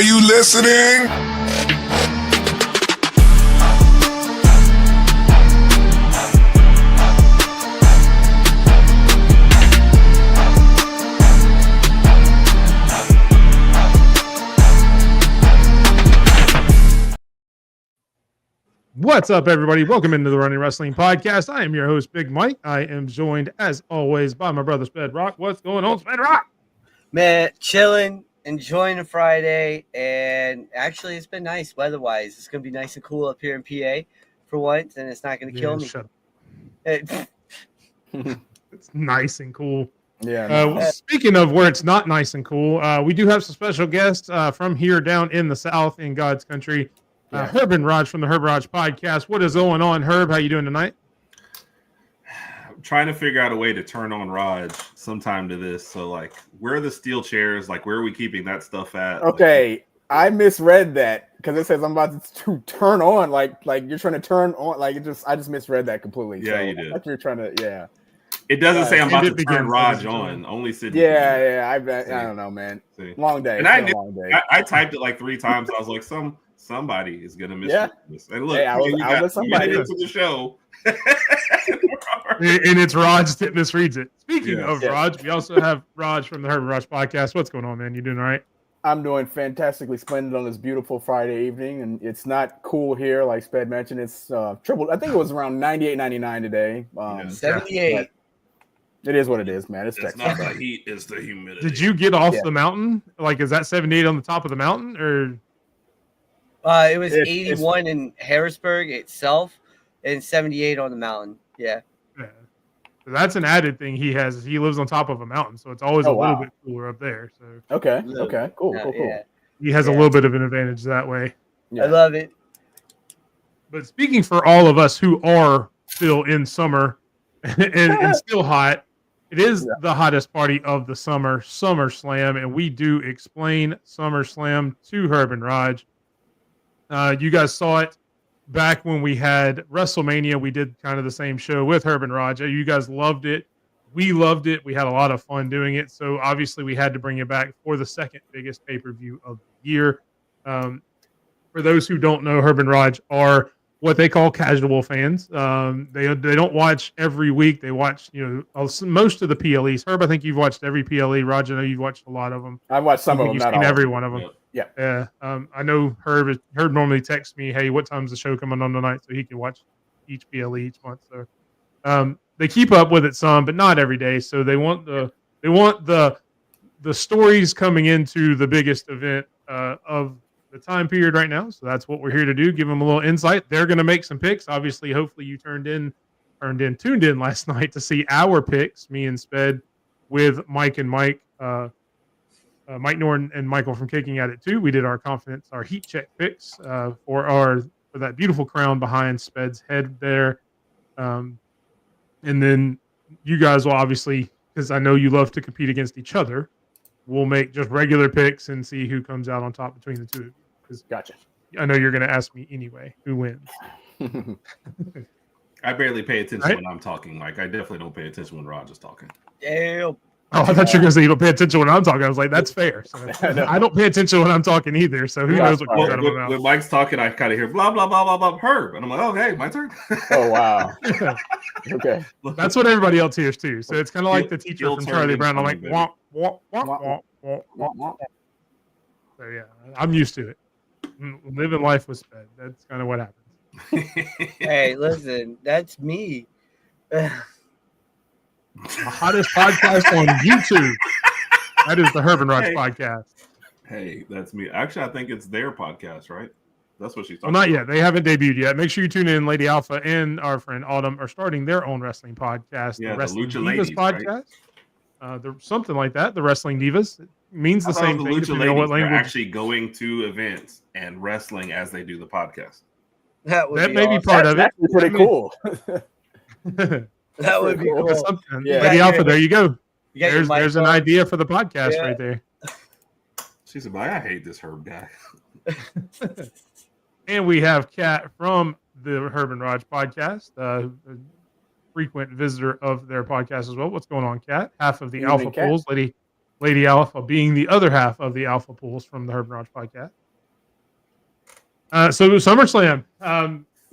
Are you listening? What's up, everybody? Welcome into the Running Wrestling Podcast. I am your host, Big Mike. I am joined, as always, by my brother, Sped Rock. What's going on, Sped Rock? Man, chilling, enjoying a Friday, and actually, it's been nice weather-wise. It's going to be nice and cool up here in PA for once, and it's not going to kill me. It's nice and cool. Yeah. Speaking of where it's not nice and cool, we do have some special guests from here down in the South in God's country. Herb and Rodg from the Herb and Rodg podcast. What is going on, Herb? How you doing tonight? I'm trying to figure out a way to turn on Rodg sometime to this. So, like, where are the steel chairs? Like, where are we keeping that stuff at? Okay, I misread that because it says I'm about to turn on. Like you're trying to turn on. I just misread that completely. Yeah, so you did. I thought you were trying to. Yeah. It doesn't say I'm about to turn Rodg on. Only Sydney. Yeah. I don't know, man. See. Long day. And long day. I typed it like 3 times. I was like, somebody is gonna miss this. And look, hey, I was somebody into the show. And it's Rodg that misreads it. Speaking of Rodg, we also have Rodg from the Herb and Rodg podcast. What's going on, man? You doing all right? I'm doing fantastically splendid on this beautiful Friday evening, and it's not cool here, like Sped mentioned. It's triple. I think it was around 98, 99 today. 78. It is what it is, man. It's not the heat, it's the humidity. Did you get off the mountain? Like, is that 78 on the top of the mountain, or? It was 81 in Harrisburg itself, and 78 on the mountain. Yeah. That's an added thing he has. He lives on top of a mountain, so it's always a little bit cooler up there. So okay, cool. Yeah. He has a little bit of an advantage that way. Yeah. I love it. But speaking for all of us who are still in summer and still hot, it is the hottest party of the summer, SummerSlam, and we do explain SummerSlam to Herb and Rodg. You guys saw it back when we had WrestleMania. We did kind of the same show with Herb and Rodg. You guys loved it. We loved it. We had a lot of fun doing it. So obviously we had to bring it back for the second biggest pay-per-view of the year. For those who don't know, Herb and Rodg are what they call casual fans. They don't watch every week. They watch, most of the PLEs. Herb, I think you've watched every PLE. Rodg, I know you've watched a lot of them. I've watched some of them. You've seen every one of them. Yeah. I know Herb normally texts me, hey, what time's the show coming on tonight, so he can watch each PLE each month. So they keep up with it some, but not every day. So they want the stories coming into the biggest event of the time period right now. So that's what we're here to do. Give them a little insight. They're going to make some picks. Obviously, hopefully you tuned in last night to see our picks, me and Sped, with Mike and Mike. Mike Norton and Michael from Kicking At It too. We did our heat check picks for that beautiful crown behind Sped's head there. And then you guys will obviously, because I know you love to compete against each other, we'll make just regular picks and see who comes out on top between the two of you. Gotcha. I know you're going to ask me anyway, who wins? I barely pay attention when I'm talking. Like, I definitely don't pay attention when Rodg is talking. Damn. Oh, I thought you were going to say you don't pay attention when I'm talking. I was like, that's fair. So I don't pay attention when I'm talking either. So who knows what comes out of my mouth. When Mike's talking, I kind of hear blah, blah, blah, blah, blah, Herb. And I'm like, okay, my turn. Oh, wow. Okay. That's what everybody else hears too. So it's kind of like the teacher from Charlie Brown. I'm like, womp, womp, womp, womp, womp. So yeah, I'm used to it. Living life with Sped. That's kind of what happens. Hey, listen, that's me. The hottest podcast on YouTube. That is the Herb and Rodg podcast. Hey, that's me. Actually, I think it's their podcast, right? That's what she's talking about. Not yet. They haven't debuted yet. Make sure you tune in. Lady Alpha and our friend Autumn are starting their own wrestling podcast. Yeah, the Wrestling Lucha Divas Ladies, podcast. Right? Something like that. The Wrestling Divas. It means the same thing. The Lucha Ladies what language. are actually going to events and wrestling as they do the podcast. That may be part of it. That's pretty cool. That would be cool. Yeah. Lady Alpha, there you go. There's an idea for the podcast right there. She said, I hate this Herb guy. And we have Kat from the Herb and Rodg podcast, a frequent visitor of their podcast as well. What's going on, Kat? Half of the Alpha Pools. Lady Lady Alpha being the other half of the Alpha Pools from the Herb and Raj podcast. So SummerSlam.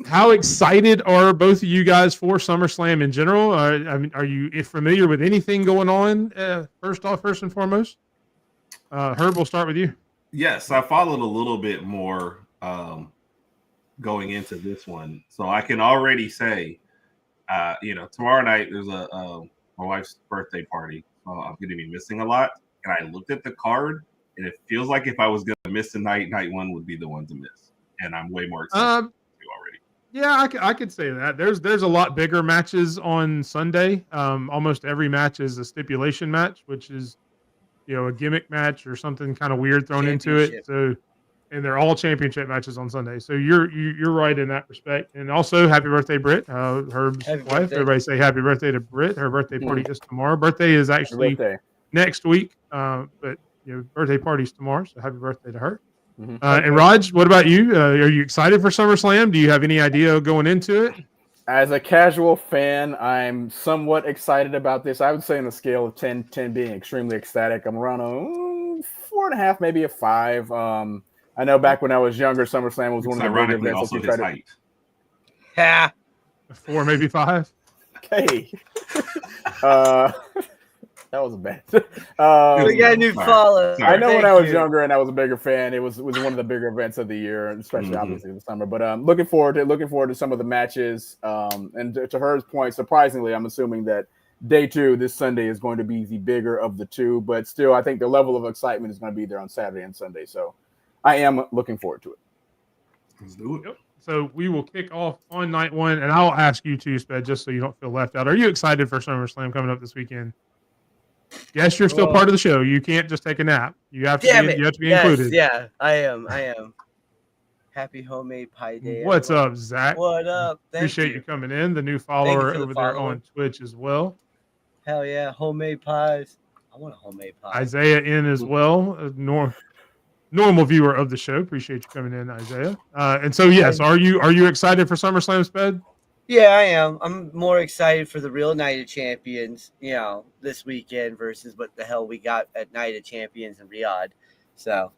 How excited are both of you guys for SummerSlam in general? I mean, are you familiar with anything going on? First and foremost, Herb, we'll start with you. Yes, I followed a little bit more going into this one, so I can already say, tomorrow night there's my wife's birthday party, so I'm going to be missing a lot. And I looked at the card, and it feels like if I was going to miss a night one would be the one to miss, and I'm way more excited already. Yeah, I could say that. There's a lot bigger matches on Sunday. Almost every match is a stipulation match, which is a gimmick match or something kind of weird thrown into it. So, and they're all championship matches on Sunday. So you're right in that respect. And also, happy birthday, Britt, Herb's wife. Birthday. Everybody say happy birthday to Britt. Her birthday party is tomorrow. Birthday is actually next week, but birthday party's tomorrow. So happy birthday to her. Mm-hmm. And Rodg, what about you? Are you excited for SummerSlam? Do you have any idea going into it? As a casual fan, I'm somewhat excited about this. I would say on a scale of 10 being extremely ecstatic. I'm around a 4.5, maybe a 5. I know back when I was younger, SummerSlam was one of the big events. Also his height. Yeah. 4, maybe 5. Okay. That was a bad. We got a new follow. I know when I was younger and I was a bigger fan, it was one of the bigger events of the year, especially obviously the summer. But looking forward to some of the matches. And to Her's point, surprisingly, I'm assuming that day 2 this Sunday is going to be the bigger of the two. But still, I think the level of excitement is going to be there on Saturday and Sunday. So I am looking forward to it. Let's do it. Yep. So we will kick off on night 1, and I'll ask you too, Sped, just so you don't feel left out. Are you excited for SummerSlam coming up this weekend? Yes, you're still part of the show. You can't just take a nap. You have to be included. Yeah, I am. Happy homemade pie day. What's up, Zach? What up? Appreciate you coming in. The new follower over there on Twitch as well. Hell yeah, homemade pies. I want a homemade pie. Isaiah in as well. Normal viewer of the show. Appreciate you coming in, Isaiah. And so yes, are you excited for SummerSlam, Sped? Yeah, I am. I'm more excited for the real Night of Champions, this weekend versus what the hell we got at Night of Champions in Riyadh. So,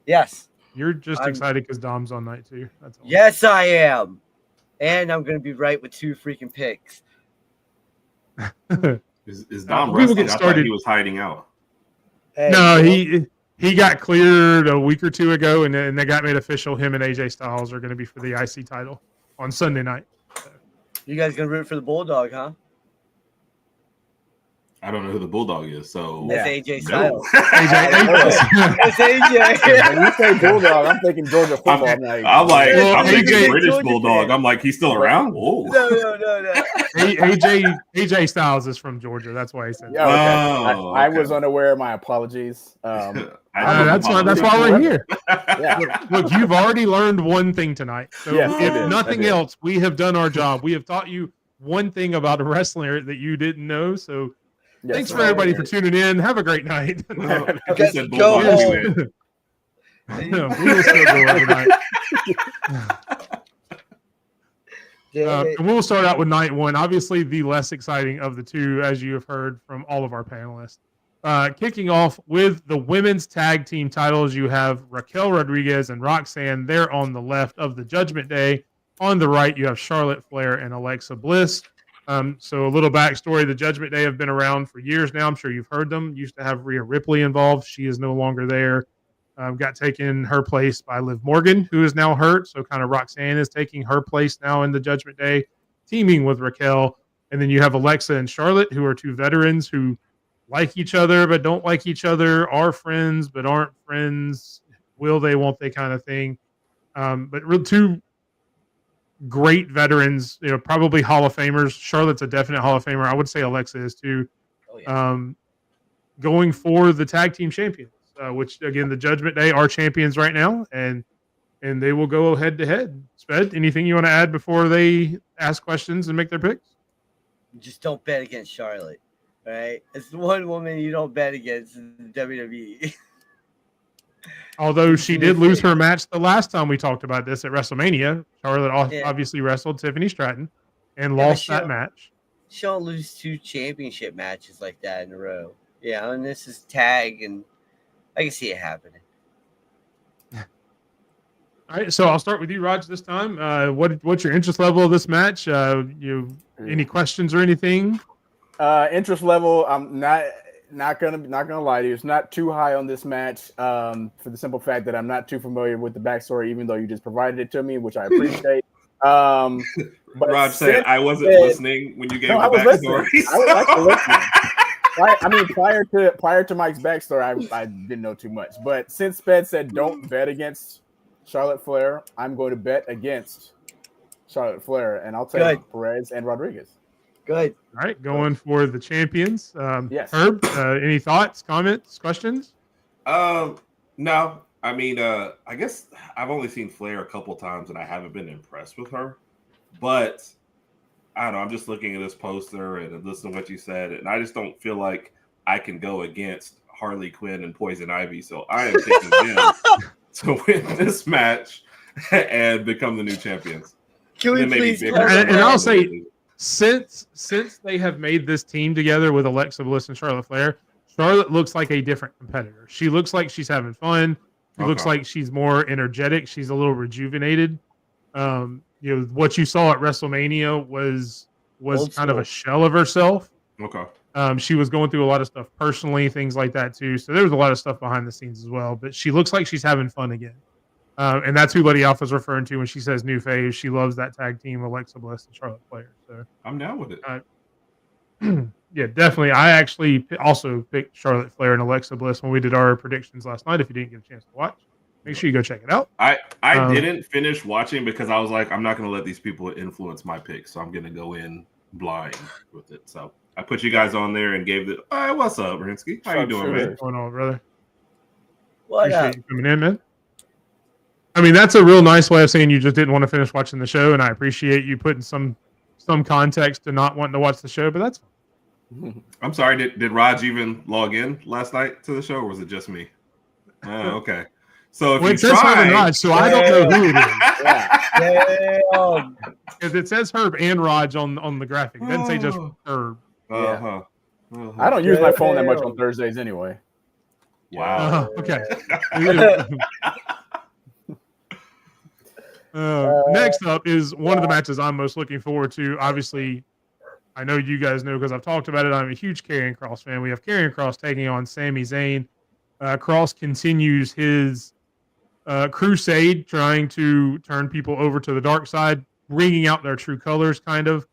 yes. You're just excited because Dom's on night 2. That's all. Yes, I am. And I'm going to be right with 2 freaking picks. Is Dom wrestling? I thought he was hiding out. Hey, no, he got cleared a week or 2 ago, and they got made official. Him and AJ Styles are going to be for the IC title on Sunday night. You guys gonna root for the Bulldog, huh? I don't know who the Bulldog is, so that's AJ Styles. That's AJ. When you say Bulldog, I'm thinking Georgia football. I'm thinking British Bulldog. I'm like, he's still around? Whoa. No. AJ Styles is from Georgia. That's why he said that. I was unaware. My apologies. That's why we're here. Look, you've already learned one thing tonight. So if nothing else, we have done our job. We have taught you one thing about a wrestler that you didn't know. So thanks for everybody for tuning in. Have a great night. Go home. No, we will still go every night. And we'll start out with night 1. Obviously, the less exciting of the two, as you have heard from all of our panelists. Kicking off with the women's tag team titles, you have Raquel Rodriguez and Roxanne. They're on the left of the Judgment Day. On the right, you have Charlotte Flair and Alexa Bliss. So a little backstory. The Judgment Day have been around for years now. I'm sure you've heard them. Used to have Rhea Ripley involved. She is no longer there. Got taken her place by Liv Morgan, who is now hurt. So kind of Roxanne is taking her place now in the Judgment Day, teaming with Raquel. And then you have Alexa and Charlotte, who are 2 veterans who like each other but don't like each other, are friends but aren't friends, will they, won't they kind of thing. But 2 great veterans, probably Hall of Famers. Charlotte's a definite Hall of Famer. I would say Alexa is too. Oh, yeah. Going for the tag team champions, which again, the Judgment Day are champions right now, and they will go head to head. Sped, anything you want to add before they ask questions and make their picks? Just don't bet against Charlotte. Right? It's the one woman you don't bet against in the WWE. Although she did lose her match the last time we talked about this at WrestleMania. Charlotte obviously wrestled Tiffany Stratton and lost that match. She don't lose 2 championship matches like that in a row. And this is tag, and I can see it happening. All right, so I'll start with you, Raj, this time. What's your interest level of this match? Any questions or anything? Interest level, I'm not gonna lie to you. It's not too high on this match, for the simple fact that I'm not too familiar with the backstory, even though you just provided it to me, which I appreciate. But Raj said I wasn't listening when you gave the backstory. I was actually listening. I mean, prior to Mike's backstory, I didn't know too much. But since Sped said don't bet against Charlotte Flair, I'm going to bet against Charlotte Flair, and I'll take Perez and Rodriguez. Good. All right, going for the champions. Yes. Herb, any thoughts, comments, questions? No. I mean, I guess I've only seen Flair a couple times, and I haven't been impressed with her. But I don't know. I'm just looking at this poster and listening to what you said, and I just don't feel like I can go against Harley Quinn and Poison Ivy. So I am picking them to win this match and become the new champions. Can we please? And I'll say, since they have made this team together with Alexa Bliss and Charlotte Flair, Charlotte looks like a different competitor. She looks like she's having fun. She looks like she's more energetic. She's a little rejuvenated. What you saw at WrestleMania was kind of a shell of herself. Okay. She was going through a lot of stuff personally, things like that too. So there was a lot of stuff behind the scenes as well. But she looks like she's having fun again. And that's who Buddy Alpha's referring to when she says new phase. She loves that tag team, Alexa Bliss and Charlotte Flair. So I'm down with it. Yeah, definitely. I actually also picked Charlotte Flair and Alexa Bliss when we did our predictions last night. If you didn't get a chance to watch, make sure you go check it out. I didn't finish watching because I was like, I'm not going to let these people influence my pick, so I'm going to go in blind with it. So I put you guys on there and gave it. Hey, what's up, Rinsky? How you doing, man? What's going on, brother? What Appreciate up? you coming in, man. I mean, that's a real nice way of saying you just didn't want to finish watching the show, and I appreciate you putting some context to not wanting to watch the show, but that's fine. I'm sorry. Did Raj even log in last night to the show, or was it just me? Oh, okay. So if it says Herb and Raj, so I don't know who it is. Damn. Because it says Herb and Raj on the graphic. It doesn't say just Herb. Uh-huh. I don't use my phone that much on Thursdays anyway. Wow. Okay. Next up is one of the matches I'm most looking forward to. Obviously, I know you guys know because I've talked about it. I'm a huge Karrion Kross fan. We have Karrion Kross taking on Sami Zayn. Kross continues his crusade, trying to turn people over to the dark side, bringing out their true colors, kind of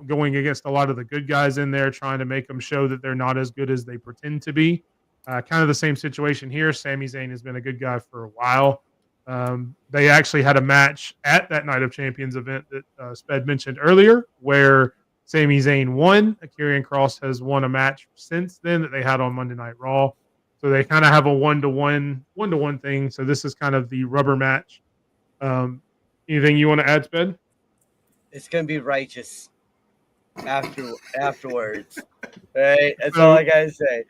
going against a lot of the good guys in there, trying to make them show that they're not as good as they pretend to be. Kind of the same situation here. Sami Zayn has been a good guy for a while. They actually had a match at that Night of Champions event that Sped mentioned earlier, where Sami Zayn won. Karrion Kross has won a match since then that they had on Monday Night Raw. So they kind of have a one-to-one thing. So this is kind of the rubber match. Anything you want to add, Sped? It's gonna be righteous afterwards. Right? That's all I gotta say.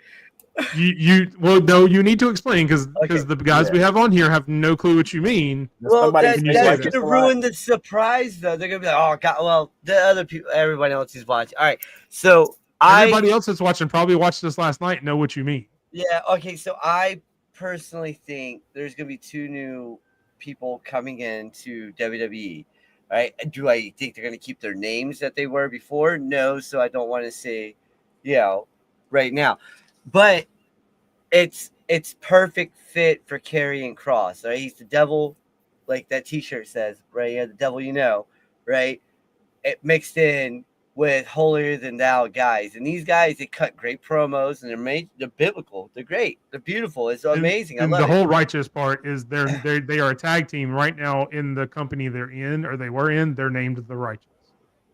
You need to explain because the guys we have on here have no clue what you mean. Well, that's gonna ruin the surprise though. They're gonna be like, oh god, well, the other people, everyone else is watching. All right, so everybody else that's watching probably watched this last night and know what you mean. Yeah, okay, so I personally think there's gonna be two new people coming into WWE. Right? Do I think they're gonna keep their names that they were before? No, so I don't want to say, right now. But it's perfect fit for Karrion Kross, right? He's the devil, like that T-shirt says, right? Yeah, the devil, right? It mixed in with holier than thou guys, and these guys they cut great promos, and they're biblical, they're great, they're beautiful, it's amazing. I love the whole righteous part is they are a tag team right now in the company they're in, or they were in. They're named the Righteous.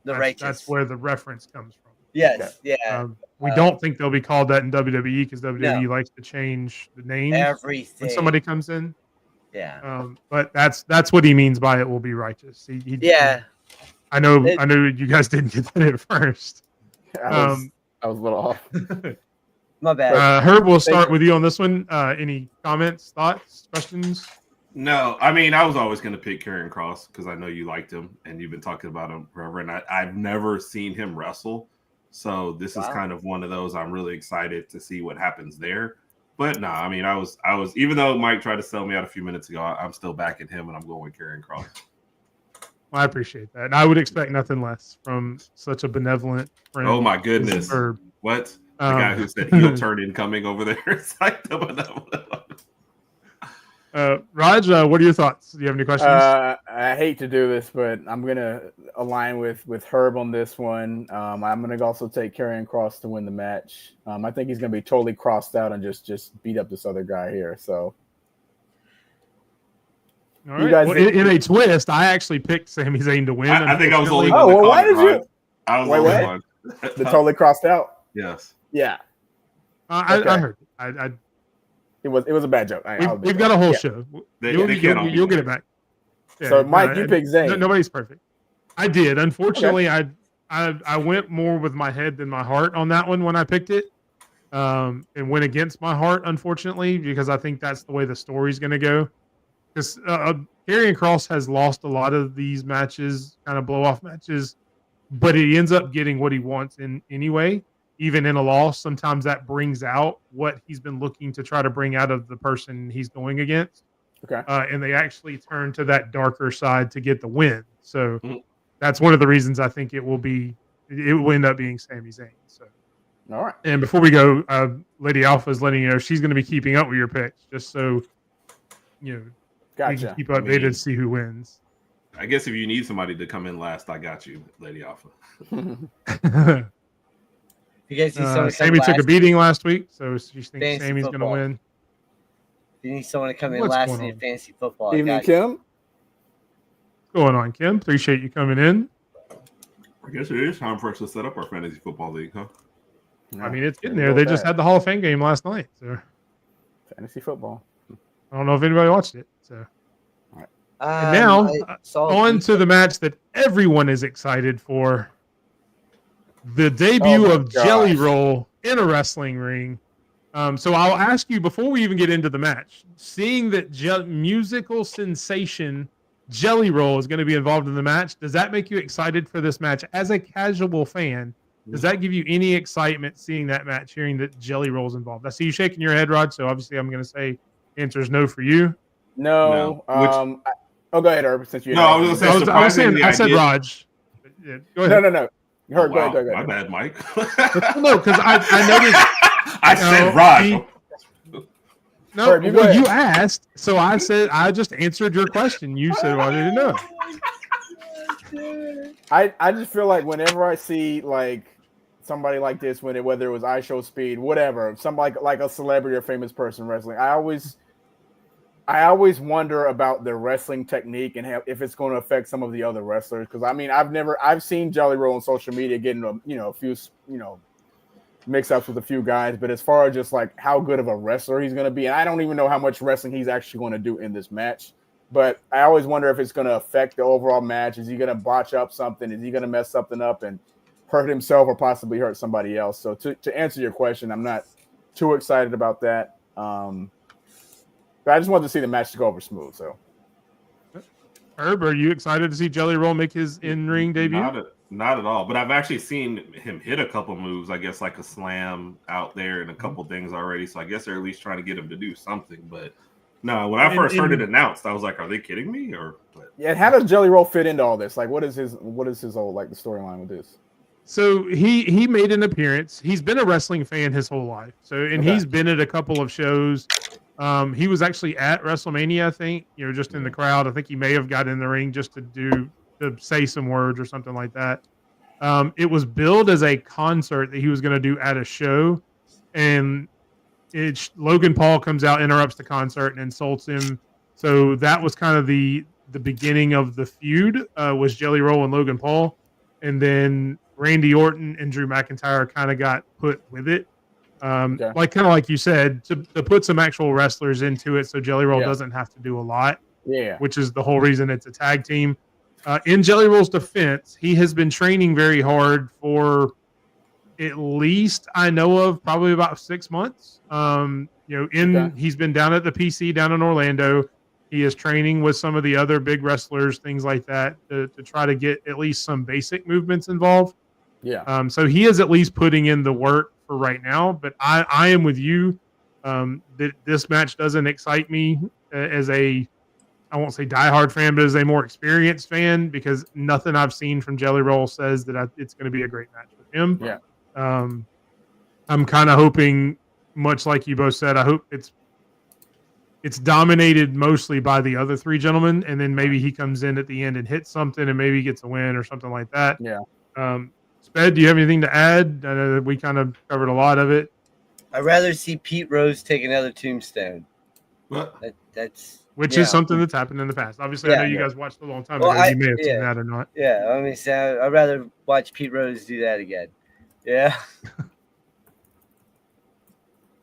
That's where the reference comes from. Yes, yeah. We don't think they'll be called that in WWE because WWE likes to change the names everything when somebody comes in. Yeah. But that's what he means by it will be righteous. I know you guys didn't get that at first. I was a little off. My bad. Herb, we'll start with you on this one. Any comments, thoughts, questions? No, I mean, I was always going to pick Karrion Kross because I know you liked him and you've been talking about him forever. And I've never seen him wrestle. So this is Wow. kind of one of those. I'm really excited to see what happens there. But no, I mean, I was even though Mike tried to sell me out a few minutes ago, I'm still backing him, and I'm going with Karrion Kross. Well, I appreciate that. And I would expect nothing less from such a benevolent friend. Oh my goodness! Herb. What the guy who said heel turn incoming over there? It's like the benevolent. Raj, what are your thoughts? Do you have any questions? I hate to do this, but I'm gonna align with Herb on this one. I'm gonna also take Karrion Kross to win the match. I think he's gonna be totally crossed out and just beat up this other guy here. So, all right. Well, in a twist, I actually picked Sami Zayn to win. I think I was the only one. Oh, well, why did you? I was the only one. The totally crossed out. Yes. Yeah. I heard. I It was a bad joke. We've got a whole show. You'll get it back. Yeah, so, Mike, you picked Zayn. Nobody's perfect. I did. Unfortunately, okay. I went more with my head than my heart on that one when I picked it, and went against my heart, unfortunately, because I think that's the way the story's going to go. Because Karrion Kross has lost a lot of these matches, kind of blow-off matches, but he ends up getting what he wants in anyway. Even in a loss, sometimes that brings out what he's been looking to try to bring out of the person he's going against. Okay. And they actually turn to that darker side to get the win. So that's one of the reasons I think it will end up being Sami Zayn. So, all right. And before we go, Lady Alpha is letting you know she's going to be keeping up with your picks, just so gotcha. You can keep updated to see who wins. I guess if you need somebody to come in last, I got you, Lady Alpha. You guys see someone Sammy took a beating last week, so she thinks Sammy's going to win. If you need someone to come in last in fantasy football, evening, Kim. What's going on, Kim? Appreciate you coming in. I guess it is time for us to set up our fantasy football league, huh? No, I mean, it's getting there. They just had the Hall of Fame game last night. So fantasy football. I don't know if anybody watched it. So and now on to the match that everyone is excited for. The debut of Jelly Roll in a wrestling ring. So I'll ask you before we even get into the match, seeing that musical sensation Jelly Roll is going to be involved in the match, does that make you excited for this match? As a casual fan, does that give you any excitement seeing that match, hearing that Jelly Roll is involved? I see you shaking your head, Rod, so obviously I'm going to say the answer is no for you. No. Go ahead, Herb, since you I was saying I said Raj. Yeah, go ahead. No. Herb, go ahead. My bad, Mike. No, because I noticed. I said Raj. No, well, you asked, so I said I just answered your question. You said, "Well, I didn't know." I just feel like whenever I see like somebody like this, whether it was I Show Speed, whatever, somebody like a celebrity or famous person wrestling, I always wonder about their wrestling technique and if it's going to affect some of the other wrestlers. Because I mean, I've seen Jelly Roll on social media getting a few mix-ups with a few guys, but as far as just like how good of a wrestler he's going to be, and I don't even know how much wrestling he's actually going to do in this match, but I always wonder if it's going to affect the overall match. Is he going to botch up something? Is he going to mess something up and hurt himself or possibly hurt somebody else? So to answer your question, I'm not too excited about that. But I just wanted to see the match go over smooth. So, Herb, are you excited to see Jelly Roll make his in-ring debut? Not at all. But I've actually seen him hit a couple moves. I guess like a slam out there and a couple things already. So I guess they're at least trying to get him to do something. But no, when I first heard it announced, I was like, "Are they kidding me?" Or what? Yeah. How does Jelly Roll fit into all this? Like, what is his whole like the storyline with this? So he made an appearance. He's been a wrestling fan his whole life. So he's been at a couple of shows. He was actually at WrestleMania, I think, just in the crowd. I think he may have got in the ring just to say some words or something like that. It was billed as a concert that he was going to do at a show. And Logan Paul comes out, interrupts the concert and insults him. So that was kind of the beginning of the feud was Jelly Roll and Logan Paul. And then Randy Orton and Drew McIntyre kind of got put with it. Like you said, to put some actual wrestlers into it so Jelly Roll doesn't have to do a lot, which is the whole reason it's a tag team. In Jelly Roll's defense, he has been training very hard for at least I know of probably about 6 months. He's been down at the PC down in Orlando. He is training with some of the other big wrestlers, things like that, to try to get at least some basic movements involved. So he is at least putting in the work for right now. But I am with you. That this match doesn't excite me as I won't say diehard fan, but as a more experienced fan, because nothing I've seen from Jelly Roll says that it's going to be a great match with him. Yeah. I'm kind of hoping, much like you both said, I hope it's dominated mostly by the other three gentlemen, and then maybe he comes in at the end and hits something, and maybe gets a win or something like that. Yeah. Sped, do you have anything to add? I know that we kind of covered a lot of it. I'd rather see Pete Rose take another tombstone. What? Which is something that's happened in the past. Obviously, I know you guys watched a long time ago. You may have seen that or not. Yeah, I mean, so I'd rather watch Pete Rose do that again. Yeah.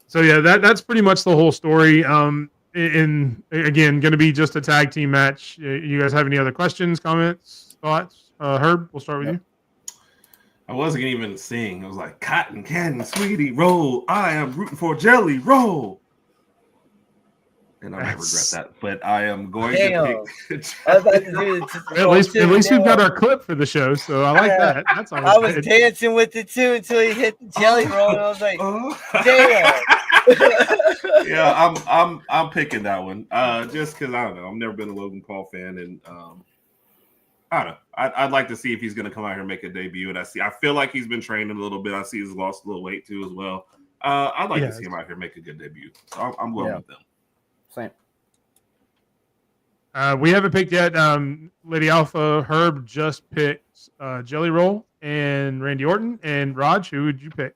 So yeah, that's pretty much the whole story. In again, going to be just a tag team match. You guys have any other questions, comments, thoughts? Herb, we'll start with you. I wasn't gonna even sing. I was like, Cotton Candy, Sweetie, roll. I am rooting for Jelly, roll. And I might regret that, but I am going to pick. I was about to do it. At least we've got our clip for the show, so I like that. That's always I was dancing with it too until he hit the jelly roll, and I was like, damn. Yeah, I'm picking that one. Just because I don't know. I've never been a Logan Paul fan, and I don't know. I'd like to see if he's going to come out here and make a debut. And I feel like he's been training a little bit. I see he's lost a little weight too as well. I'd like to see him out here make a good debut. So I'm going with them. Same. We haven't picked yet. Lady Alpha Herb just picked Jelly Roll and Randy Orton. And Rodg, who would you pick?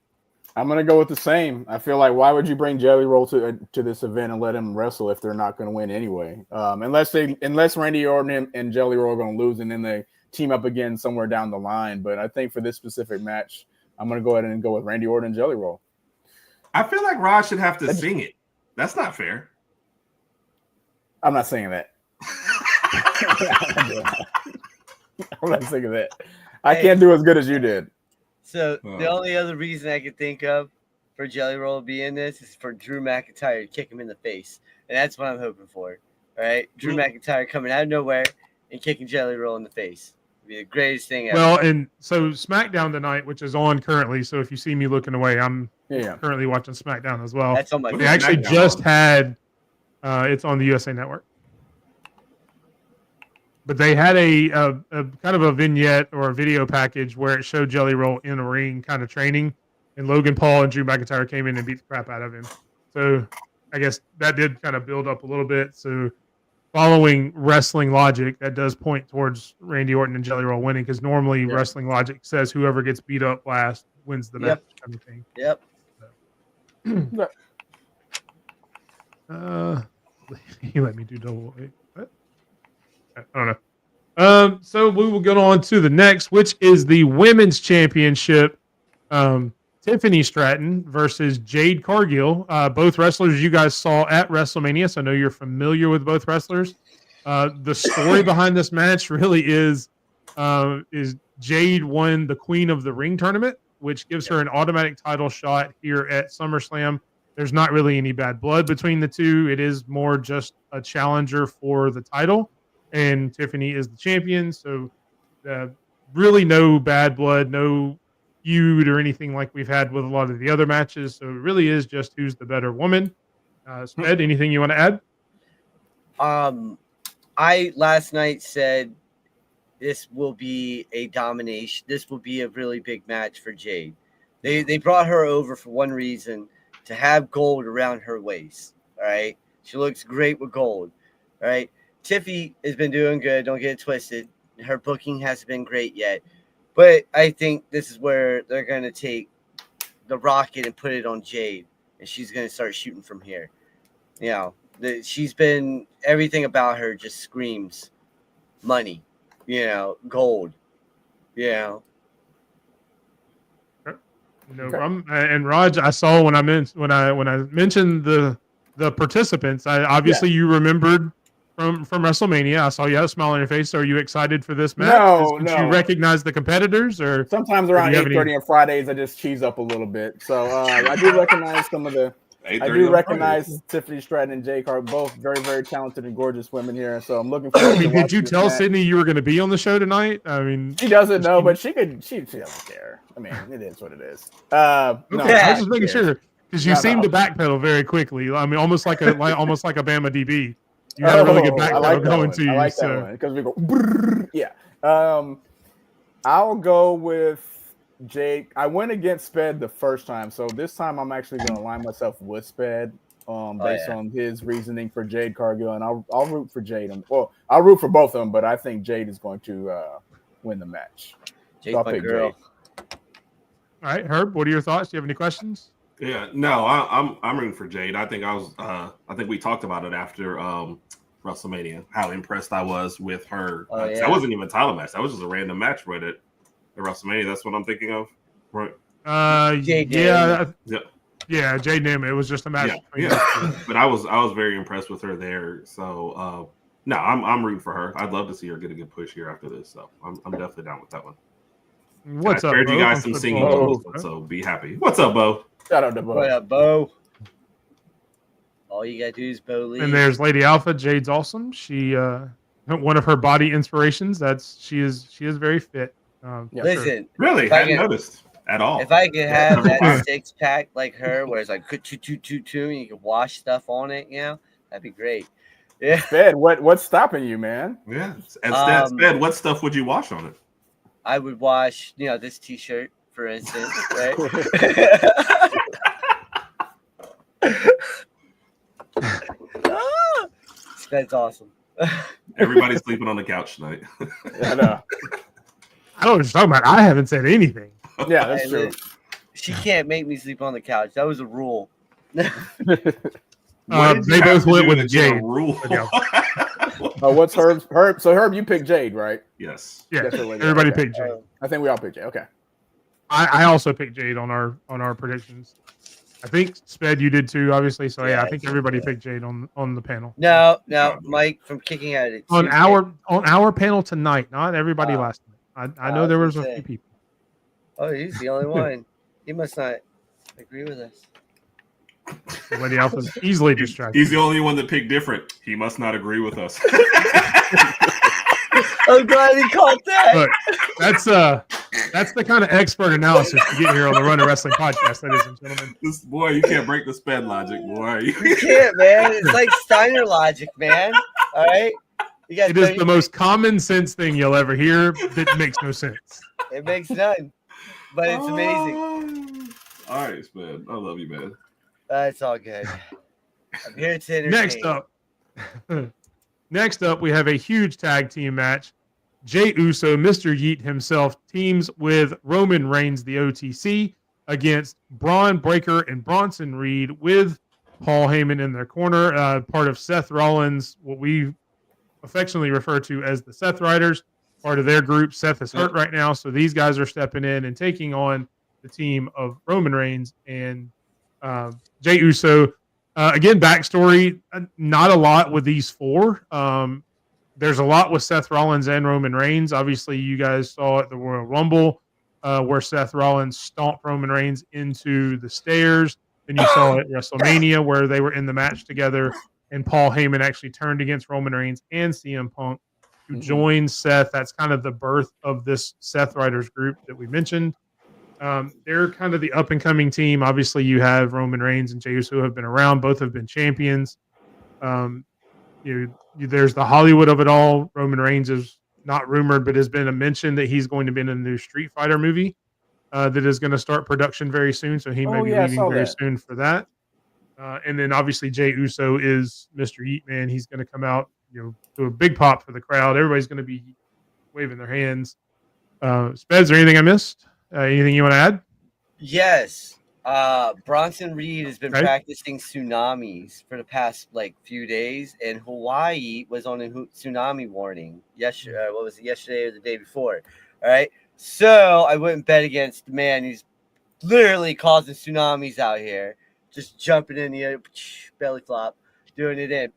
I'm gonna go with the same. I feel like why would you bring Jelly Roll to this event and let him wrestle if they're not going to win anyway? Unless Randy Orton and Jelly Roll are going to lose and then they team up again somewhere down the line. But I think for this specific match, I'm going to go ahead and go with Randy Orton and Jelly Roll. I feel like Rod should have to sing it. That's not fair. I'm not saying that. I'm not saying that. I can't do as good as you did. So the only other reason I could think of for Jelly Roll to be in this is for Drew McIntyre to kick him in the face. And that's what I'm hoping for. All right? Drew McIntyre coming out of nowhere and kicking Jelly Roll in the face. It'd be the greatest thing ever. Well, and so SmackDown tonight, which is on currently. So if you see me looking away, I'm currently watching SmackDown as well. That's on my They actually just had it's on the USA Network. But they had a kind of a vignette or a video package where it showed Jelly Roll in a ring kind of training, and Logan Paul and Drew McIntyre came in and beat the crap out of him. So I guess that did kind of build up a little bit. So following wrestling logic, that does point towards Randy Orton and Jelly Roll winning, because normally wrestling logic says whoever gets beat up last wins the match kind of thing. Yep. You let me do double. What? I don't know. So we will go on to the next, which is the Women's Championship. Tiffany Stratton versus Jade Cargill. Both wrestlers you guys saw at WrestleMania, so I know you're familiar with both wrestlers. The story behind this match really is Jade won the Queen of the Ring tournament, which gives her an automatic title shot here at SummerSlam. There's not really any bad blood between the two. It is more just a challenger for the title, and Tiffany is the champion. So really no bad blood, no feud or anything like we've had with a lot of the other matches. So it really is just who's the better woman. Sped, anything you want to add? I last night said this will be a domination. This will be a really big match for Jade. They brought her over for one reason, to have gold around her waist. All right. She looks great with gold. All right. Tiffy has been doing good. Don't get it twisted. Her booking hasn't been great yet. But I think this is where they're going to take the rocket and put it on Jade. And she's going to start shooting from here. You know, she's been, everything about her just screams money, you know, gold, you know. No problem. And Raj, I saw when I mentioned the participants, you remembered from WrestleMania. I saw you had a smile on your face. Are you excited for this match? No. You recognize the competitors, or sometimes around 8:30 on Fridays I just cheese up a little bit. So I do recognize some of the I do recognize Tiffany Stratton and Jade Cargill, both very, very talented and gorgeous women here. So I'm looking forward to did you tell Sydney you were going to be on the show tonight? I mean, she doesn't know, but she doesn't care. I mean, it is what it is. Okay, no, I was just making sure because you seem to backpedal very quickly. I mean, almost like a Bama DB. You had a really good backpedal going to you. I like that one because we go. Brrr, yeah. I'll go with Jade. I went against Sped the first time, so this time I'm actually going to line myself with Sped based on his reasoning for Jade Cargill, and I'll root for Jade. Well, I'll root for both of them, but I think Jade is going to win the match. Jade's my girl. Jade. All right, Herb, what are your thoughts? Do you have any questions? Yeah, no, I'm rooting for Jade. I think I think we talked about it after WrestleMania, how impressed I was with her. That wasn't even a title match. That was just a random match right at WrestleMania. That's what I'm thinking of. Right. Jade Jade Name. It was just a match. Yeah. But I was very impressed with her there. So no, I'm rooting for her. I'd love to see her get a good push here after this. So I'm definitely down with that one. What's up, Bo? You guys some singing, so be happy. What's up, Bo? Shout out to Bo. What up, Bo? All you gotta do is Bo Lee. And there's Lady Alpha. Jade's awesome. She one of her body inspirations. She is very fit. Listen, really, hadn't noticed at all. If I could have that 6-pack like her, where it's like two, and you can wash stuff on it, that'd be great. Yeah. Sped, what's stopping you, man? Yeah. Sped, what stuff would you wash on it? I would wash, this T-shirt, for instance, right? That's awesome. Everybody's sleeping on the couch tonight. I know. I don't know what you're talking about. I haven't said anything. Yeah, that's true. She can't make me sleep on the couch. That was a rule. They both went with Jade. Rule. What's Herb? So Herb, you picked Jade, right? Yes. Yeah. Everybody picked Jade. I think we all picked Jade. Okay. I also picked Jade on our predictions. I think Sped, you did too, obviously. So I think everybody picked Jade on the panel. No, Mike from Kicking At It. On our panel tonight, not everybody last night. I know there was a few people. Oh, he's the only one. He must not agree with us. Somebody else is easily distracted. He's the only one that picked different. He must not agree with us. I'm glad he caught that. Look, that's the kind of expert analysis you get here on the Run of Wrestling podcast, ladies and gentlemen. Boy, you can't break the Sped logic, boy. You can't, man. It's like Steiner logic, man. All right? It is the most common sense thing you'll ever hear that makes no sense. It makes none, but it's amazing. All right, Sped. I love you, man. It's all good. I'm here to entertain. Next up, we have a huge tag team match. Jey Uso, Mr. Yeet himself, teams with Roman Reigns, the OTC, against Braun Breaker and Bronson Reed with Paul Heyman in their corner, part of Seth Rollins, what we affectionately refer to as the Seth Riders, part of their group. Seth is hurt right now, so these guys are stepping in and taking on the team of Roman Reigns and Jey Uso. Again, backstory, not a lot with these four. There's a lot with Seth Rollins and Roman Reigns. Obviously, you guys saw at the Royal Rumble where Seth Rollins stomped Roman Reigns into the stairs. Then you saw at WrestleMania where they were in the match together, and Paul Heyman actually turned against Roman Reigns and CM Punk to join Seth. That's kind of the birth of this Seth Riders group that we mentioned. They're kind of the up-and-coming team. Obviously, you have Roman Reigns and Jey Uso who have been around. Both have been champions. There's the Hollywood of it all. Roman Reigns is not rumored, but has been mentioned that he's going to be in a new Street Fighter movie that is going to start production very soon. So he may be leaving very soon for that. And then obviously Jey Uso is Mr. Yeet Man. He's going to come out, do a big pop for the crowd. Everybody's going to be waving their hands. Spez, is there anything I missed? Anything you want to add? Yes. Bronson Reed has been practicing tsunamis for the past few days, and Hawaii was on a tsunami warning yesterday. What was it, yesterday or the day before? All right. So I wouldn't bet against the man who's literally causing tsunamis out here, just jumping in the air, belly flop, doing it in,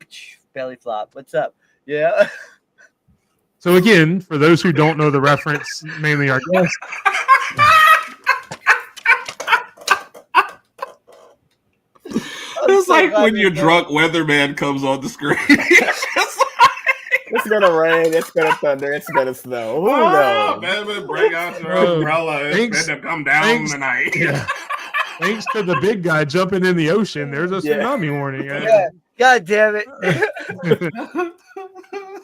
belly flop. What's up? Yeah. So again, for those who don't know the reference, mainly our guests. It's like when your drunk weatherman comes on the screen. It's gonna rain. It's gonna thunder. It's gonna snow. Who knows? Baby, bring out your umbrella. It's going to come down tonight. Yeah. Thanks to the big guy jumping in the ocean, there's a tsunami warning. Yeah. God damn it.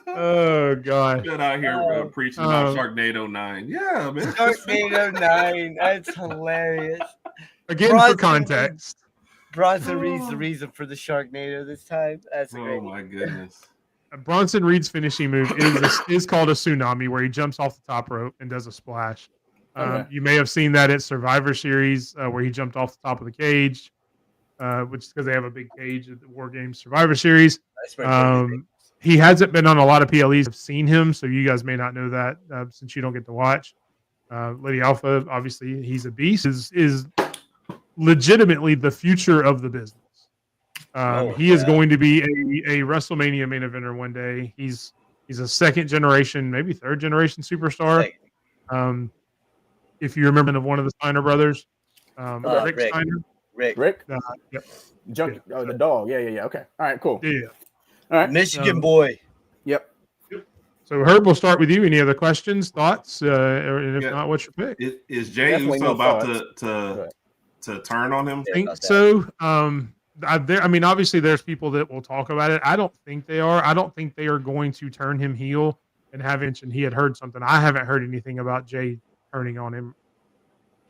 Oh God! Been out here preaching about Sharknado 9. Yeah, man. Sharknado 9. That's hilarious. Again, for context, Bronson Reed's the reason for the Sharknado this time. That's great. Oh my goodness. Bronson Reed's finishing move is called a tsunami, where he jumps off the top rope and does a splash. You may have seen that at Survivor Series, where he jumped off the top of the cage, which is because they have a big cage at the War Games Survivor Series. He hasn't been on a lot of PLEs. I've seen him, so you guys may not know that since you don't get to watch. Lady Alpha, obviously, he's a beast. Is legitimately the future of the business. He is going to be a WrestleMania main eventer one day. He's a second generation, maybe third generation superstar. If you remember of one of the Steiner brothers, Rick Steiner. Rick? Yep. The dog. Yeah. Okay. All right, cool. Yeah. All right. Michigan boy. Yep. So Herb, we'll start with you. Any other questions, thoughts? And if not, what's your pick? Is Jay Uso about to turn on him? I think so. I mean, obviously, there's people that will talk about it. I don't think they are. I don't think they are going to turn him heel and have mentioned he had heard something. I haven't heard anything about Jay turning on him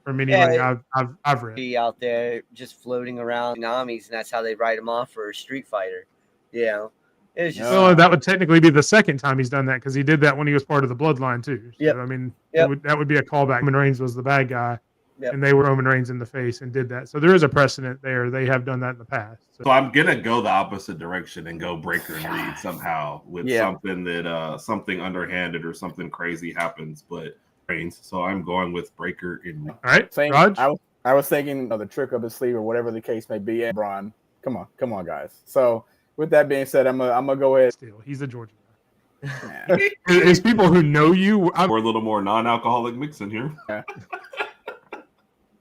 from anybody I've read. Be out there just floating around tsunamis, and that's how they write him off for a Street Fighter. You know, it's just that would technically be the second time he's done that, because he did that when he was part of the Bloodline too. So, I mean, that would be a callback. Roman Reigns was the bad guy. And they were Roman Reigns in the face and did that. So there is a precedent there. They have done that in the past. So I'm going to go the opposite direction and go Breaker and Reed somehow with something that something underhanded or something crazy happens, but Reigns. So I'm going with Breaker and Reed. All right. Rodg? I was thinking of the trick up his sleeve or whatever the case may be. And Braun, come on, guys. So with that being said, I'm gonna go ahead. Still, he's a Georgia guy. It's people who know you. We're a little more non-alcoholic mix in here. Yeah.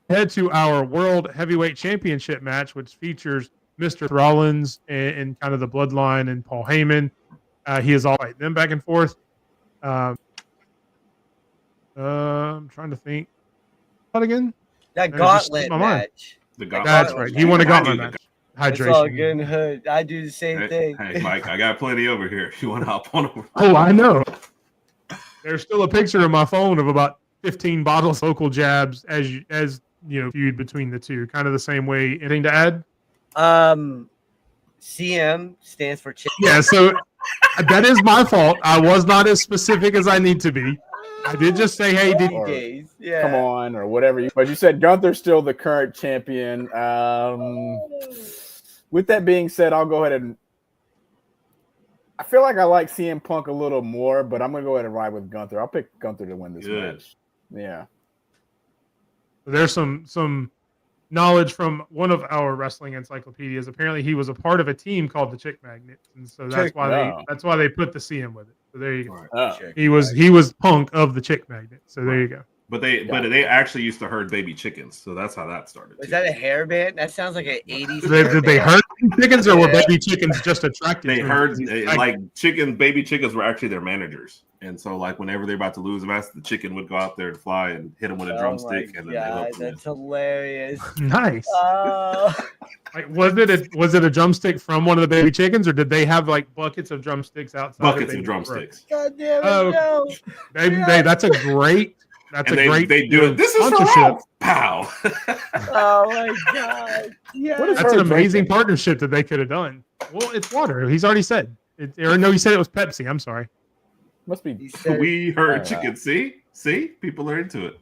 Head to our World Heavyweight Championship match, which features Mr. Rollins and kind of the Bloodline and Paul Heyman. He is all fighting them back and forth. I'm trying to think. What again? That gauntlet match. That's right. He won a gauntlet match. Hydration. It's all good and hood. I do the same thing. Hey, Mike, I got plenty over here. If you want to hop on over. Oh, I know. There's still a picture on my phone of about 15 bottles of local jabs as you know, feud between the two. Kind of the same way. Anything to add? CM stands for chicken. Yeah, so that is my fault. I was not as specific as I need to be. I did just say, hey, come on, or whatever. But you said Gunther's still the current champion. With that being said, I'll go ahead and I feel like I like CM Punk a little more, but I'm going to go ahead and ride with Gunther. I'll pick Gunther to win this match. Yeah. There's some knowledge from one of our wrestling encyclopedias. Apparently, he was a part of a team called the Chick Magnets, and so that's why they put the CM with it. So there you go. He was Punk of the Chick Magnet. So there you go. But they actually used to herd baby chickens, so that's how that started. Was that a hairband? That sounds like an 80s. Did they herd chickens, or were baby chickens just attracted? They herd baby chickens were actually their managers, and so like whenever they're about to lose a match, the chicken would go out there and fly and hit them with a drumstick, and then that's hilarious. Nice. Like, was it a drumstick from one of the baby chickens, or did they have like buckets of drumsticks outside? Buckets of drumsticks. God damn it! No. That's a great. They do it. This is for pow. Oh my god! Yeah, that's an amazing partnership that they could have done. Well, it's water. He's already said. He said it was Pepsi. I'm sorry. Must be. We heard chicken. See, people are into it.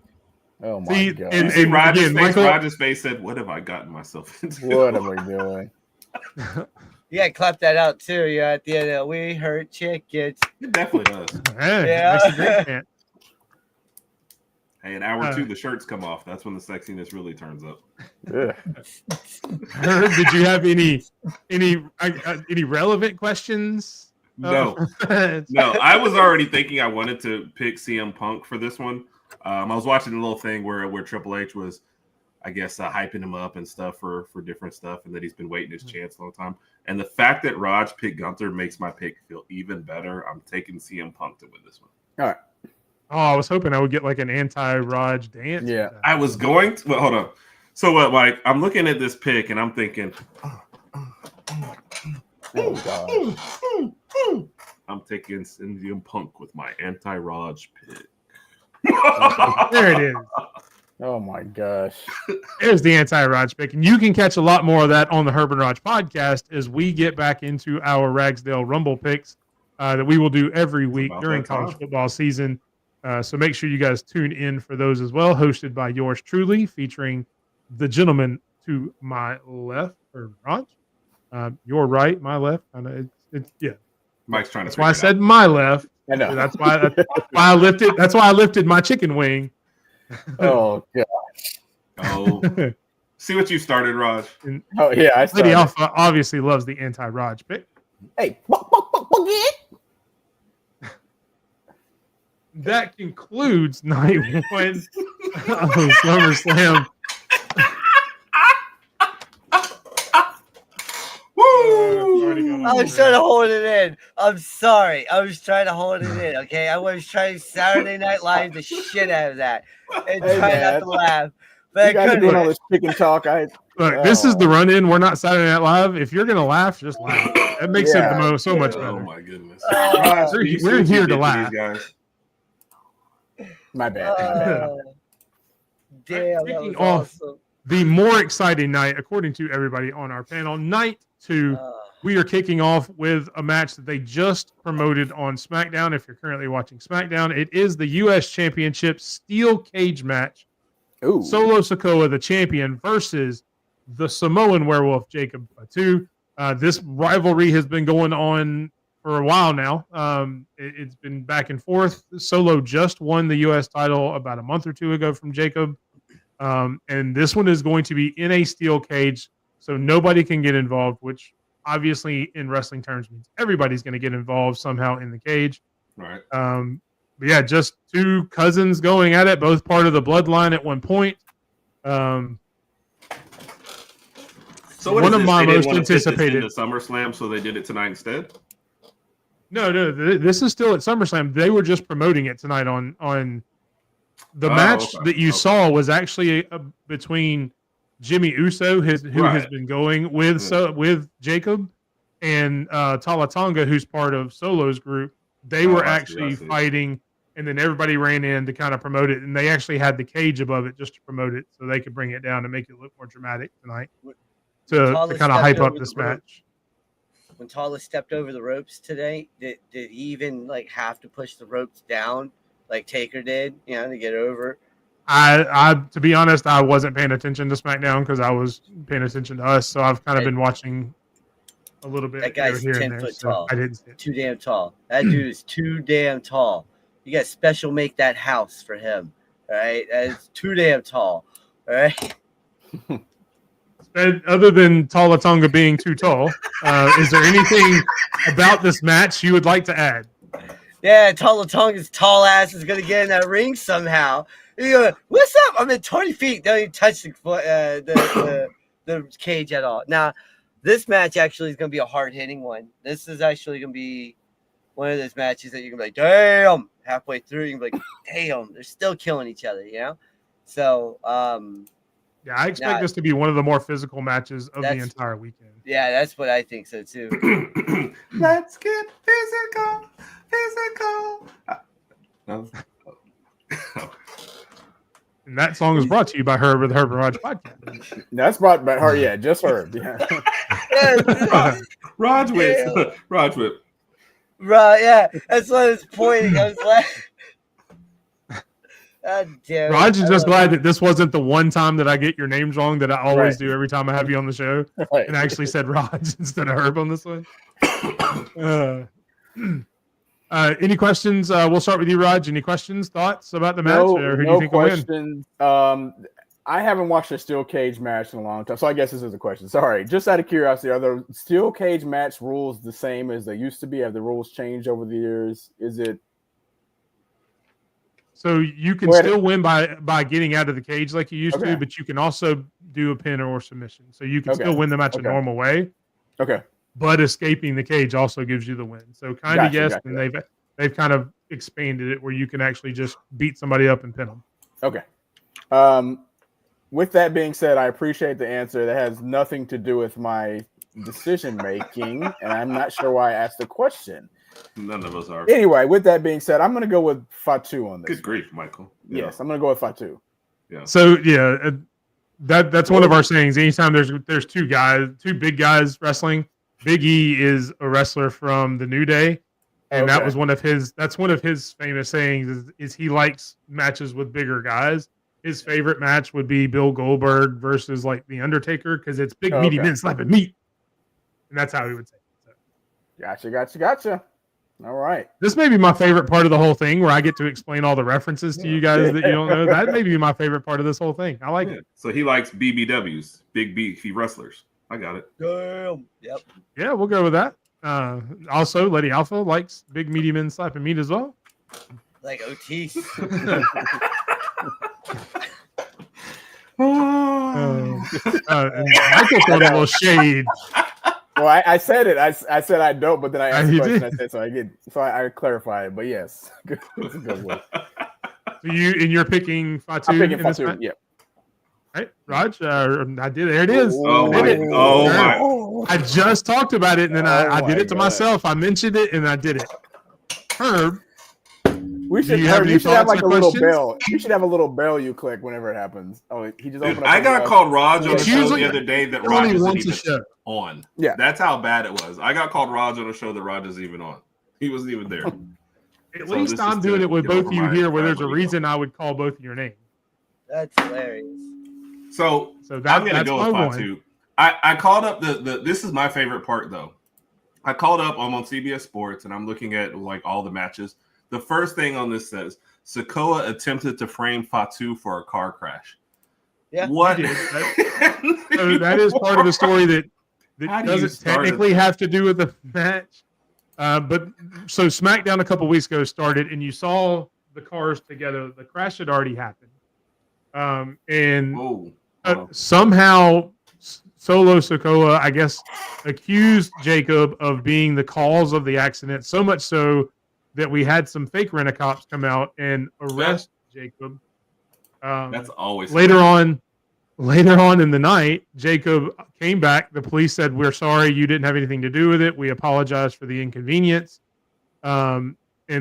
Oh my god! And Roger's face said, "What have I gotten myself into? What am I doing?" Yeah, clap that out too. Yeah, at the end of we heard chickens. It definitely does. Yeah. Hey, in hour 2, the shirts come off. That's when the sexiness really turns up. Did you have any relevant questions? No, no. I was already thinking I wanted to pick CM Punk for this one. I was watching a little thing where Triple H was. I guess hyping him up and stuff for different stuff, and that he's been waiting his chance a long time. And the fact that Rodg picked Gunther makes my pick feel even better. I'm taking CM Punk to win this one. All right. Oh, I was hoping I would get like an anti-Rodg dance. Yeah. I was going to. Well, hold on. So what, Mike? I'm looking at this pick and I'm thinking, Oh God. I'm taking CM Punk with my anti-Rodg pick. There it is. Oh my gosh. There's the anti-Rodg pick. And you can catch a lot more of that on the Herb and Rodg podcast as we get back into our Ragsdale Rumble picks that we will do every week during college football season. So make sure you guys tune in for those as well, hosted by yours truly, featuring the gentleman to my left, Herb and Rodg. Your right, my left. Yeah. Mike's trying to. That's why I said my left. I know. That's why I lifted. That's why I lifted my chicken wing. Oh God. Oh, see what you started, Raj. Oh yeah, I Lady started. Alpha obviously loves the anti-Rodg pick. Hey. That concludes night one of SummerSlam. Woo! I was trying to hold it in. I'm sorry. I was trying to hold it in. Okay, I was trying to Saturday Night Live the shit out of that and Hey, try not man. to laugh. But You I guys are doing all couldn't. this chicken talk. Look, this is the run-in. We're not Saturday Night Live. If you're gonna laugh, just laugh. That makes it so much Oh better. my goodness! Oh. We're here to laugh. These guys. My bad. Damn, that Kicking was off awesome. the more exciting night, according to everybody on our panel, night 2. We are kicking off with a match that they just promoted on SmackDown. If you're currently watching SmackDown, it is the U.S. Championship Steel Cage match. Ooh. Solo Sikoa, the champion, versus the Samoan Werewolf, Jacob Fatu. This rivalry has been going on for a while now. It's been back and forth. Solo just won the U.S. title about a month or two ago from Jacob. And this one is going to be in a steel cage, so nobody can get involved, which obviously in wrestling terms means everybody's going to get involved somehow in the cage. Right. But yeah, just two cousins going at it, both part of the bloodline at one point. So what one is of this? my They didn't most want to fit this anticipated. into SummerSlam, so they did it tonight instead. No, this is still at SummerSlam. They were just promoting it tonight on the match that you saw was actually between Jimmy Uso, who has been going with Jacob, and Tala Tonga, who's part of Solo's group. They were actually fighting, and then everybody ran in to kind of promote it, and they actually had the cage above it just to promote it, so they could bring it down and make it look more dramatic tonight to kind of hype up this match. When Tala stepped over the ropes today, did he even have to push the ropes down like Taker did, to get over? I to be honest, I wasn't paying attention to SmackDown because I was paying attention to us, so I've kind of been watching a little bit. That guy's here 10 and there, foot so tall. I didn't see it. Too damn tall. That dude is too damn tall. You got special make that house for him. All right, that's too damn tall. All right. Other than Tala Tonga being too tall, is there anything about this match you would like to add? Yeah, Tala Tonga's tall ass is gonna get in that ring somehow. You go, what's up? I'm at 20 feet. Don't even touch the cage at all. Now, this match actually is gonna be a hard hitting one. This is actually gonna be one of those matches that you're gonna be like, damn. Halfway through, you're gonna be like, damn, they're still killing each other. So, yeah, I expect this to be one of the more physical matches of the entire weekend. Yeah, that's what I think so too. Let's get physical. And that song is brought to you by Herb with Herb and Rodg podcast. That's brought by her. Yeah, just Herb. Yeah. Rodg Whip. Rodg Whip. Right, yeah, that's what I was pointing. I was like, God damn it. Rodg is just glad that this wasn't the one time that I get your names wrong that I always do every time I have you on the show. Right. And I actually said Rodg instead of Herb on this one. Any questions? We'll start with you, Rodg. Any questions, thoughts about the match? Or who do you think will win? I haven't watched a steel cage match in a long time, so I guess this is a question. Sorry, just out of curiosity, are the steel cage match rules the same as they used to be? Have the rules changed over the years? Is it? So you can Go ahead. still win by getting out of the cage like you used Okay. to, but you can also do a pin or submission. So you can Okay. still win the match a Okay. normal way. Okay. But escaping the cage also gives you the win. So kind of yes, Gotcha. and they've kind of expanded it where you can actually just beat somebody up and pin them. Okay. With that being said, I appreciate the answer. That has nothing to do with my decision making, and I'm not sure why I asked the question. None of us are. Anyway, with that being said, I'm going to go with Fatu on this. Good grief, Michael. Yeah. Yes, I'm going to go with Fatu. Yeah. So yeah, that's one of our sayings. Anytime there's two big guys wrestling, Big E is a wrestler from the New Day, and that was one of his famous sayings is he likes matches with bigger guys. His favorite match would be Bill Goldberg versus like the Undertaker because it's big meaty men slapping meat, and that's how he would say it. So. Gotcha. All right. This may be my favorite part of the whole thing, where I get to explain all the references to you guys that you don't know. That may be my favorite part of this whole thing. I like it. So he likes BBWs, big beefy wrestlers. I got it. Damn. Yep. Yeah, we'll go with that. Also, Lady Alpha likes big meaty men slapping meat as well. Like Otis. Michael throwing a little shade. Well, I said it. I said I don't, but then I asked the You question. did. I clarified. But yes, it's a good one. So you're picking Fatu. I'm picking in this Fatu. match? Yeah. Right, Raj. I did it. There it is. Oh I did my! it. Oh my! I just talked about it, and then I did it to God. myself. I mentioned it, and I did it. Herb, We should you have any you should have thoughts like or a little questions? bell. You should have a little bell you click whenever it happens. Oh, he just opened up. I got called Rodg on the It's show usually the other day that only Rodg isn't once a even show. on. Yeah. That's how bad it was. I got called Rodg on a show that Rodg isn't even on. He wasn't even there. At So least this I'm is doing to it with get both over of you my here, where there's a family reason I would call both of your names. That's hilarious. So So I'm gonna that's go my with one. Fatu. I called up the this is my favorite part though. I called up, I'm on CBS Sports and I'm looking at like all the matches. The first thing on this says Sikoa attempted to frame Fatu for a car crash. Yeah. What? He did. So that is part of the story that How do you doesn't start technically it? have to do with the match. But so SmackDown a couple weeks ago started, and you saw the cars together. The crash had already happened, and Oh, somehow Solo Sikoa, I guess, accused Jacob of being the cause of the accident. So much so that we had some fake rent-a-cops come out and arrest Jacob. that's always Later on in the night, Jacob came back. The police said, "We're sorry, you didn't have anything to do with it. We apologize for the inconvenience." And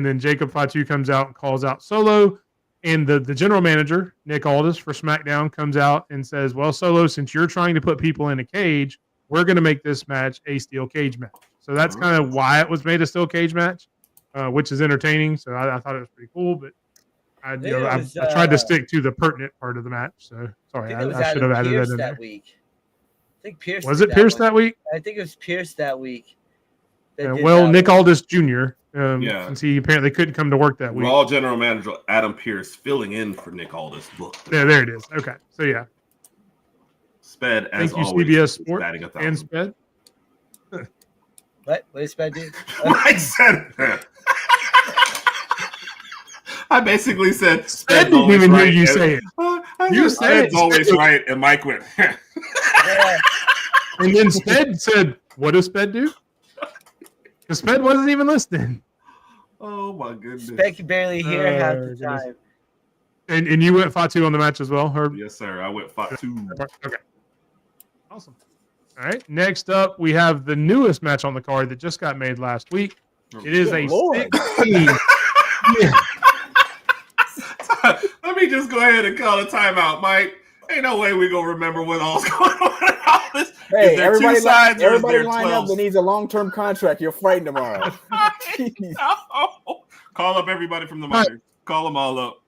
then Jacob Fatu comes out and calls out Solo. And the general manager, Nick Aldis for SmackDown, comes out and says, "Well, Solo, since you're trying to put people in a cage, we're going to make this match a steel cage match." So that's kind of why it was made a steel cage match, which is entertaining. So I thought it was pretty cool, but I tried to stick to the pertinent part of the match. So sorry, I should have added that in there. Week. I think Pierce Was it Pierce that week? I think it was Pierce that week. Nick Aldis Jr. Yeah. Since he apparently couldn't come to work that week. Raw general manager Adam Pearce filling in for Nick Aldis. Look, Yeah, there it is. Okay, so yeah, Sped as thank you always. CBS is Sports batting a and thousand. Sped. What did Sped do? I said that. I basically said I Sped's didn't always even hear right. you and- say it. You said said it's it. always right, and Mike went. Yeah. And then Sped said, "What does Sped do?" Because Sped wasn't even listening. Oh my goodness! Sped can barely hear half the goodness. time. And you went Fatu on the match as well, Herb? Yes, sir. I went 5-2. Okay. Awesome. All right. Next up, we have the newest match on the card that just got made last week. It is Good a Lord. 16. Yeah. Let me just go ahead and call a timeout, Mike. Ain't no way we gonna remember what all's going on in all this. Hey, Is there everybody, two sides or is everybody there line up 12? that needs a long-term contract. You're fighting tomorrow. Jeez. No. Call up everybody from the minors. Call them all up.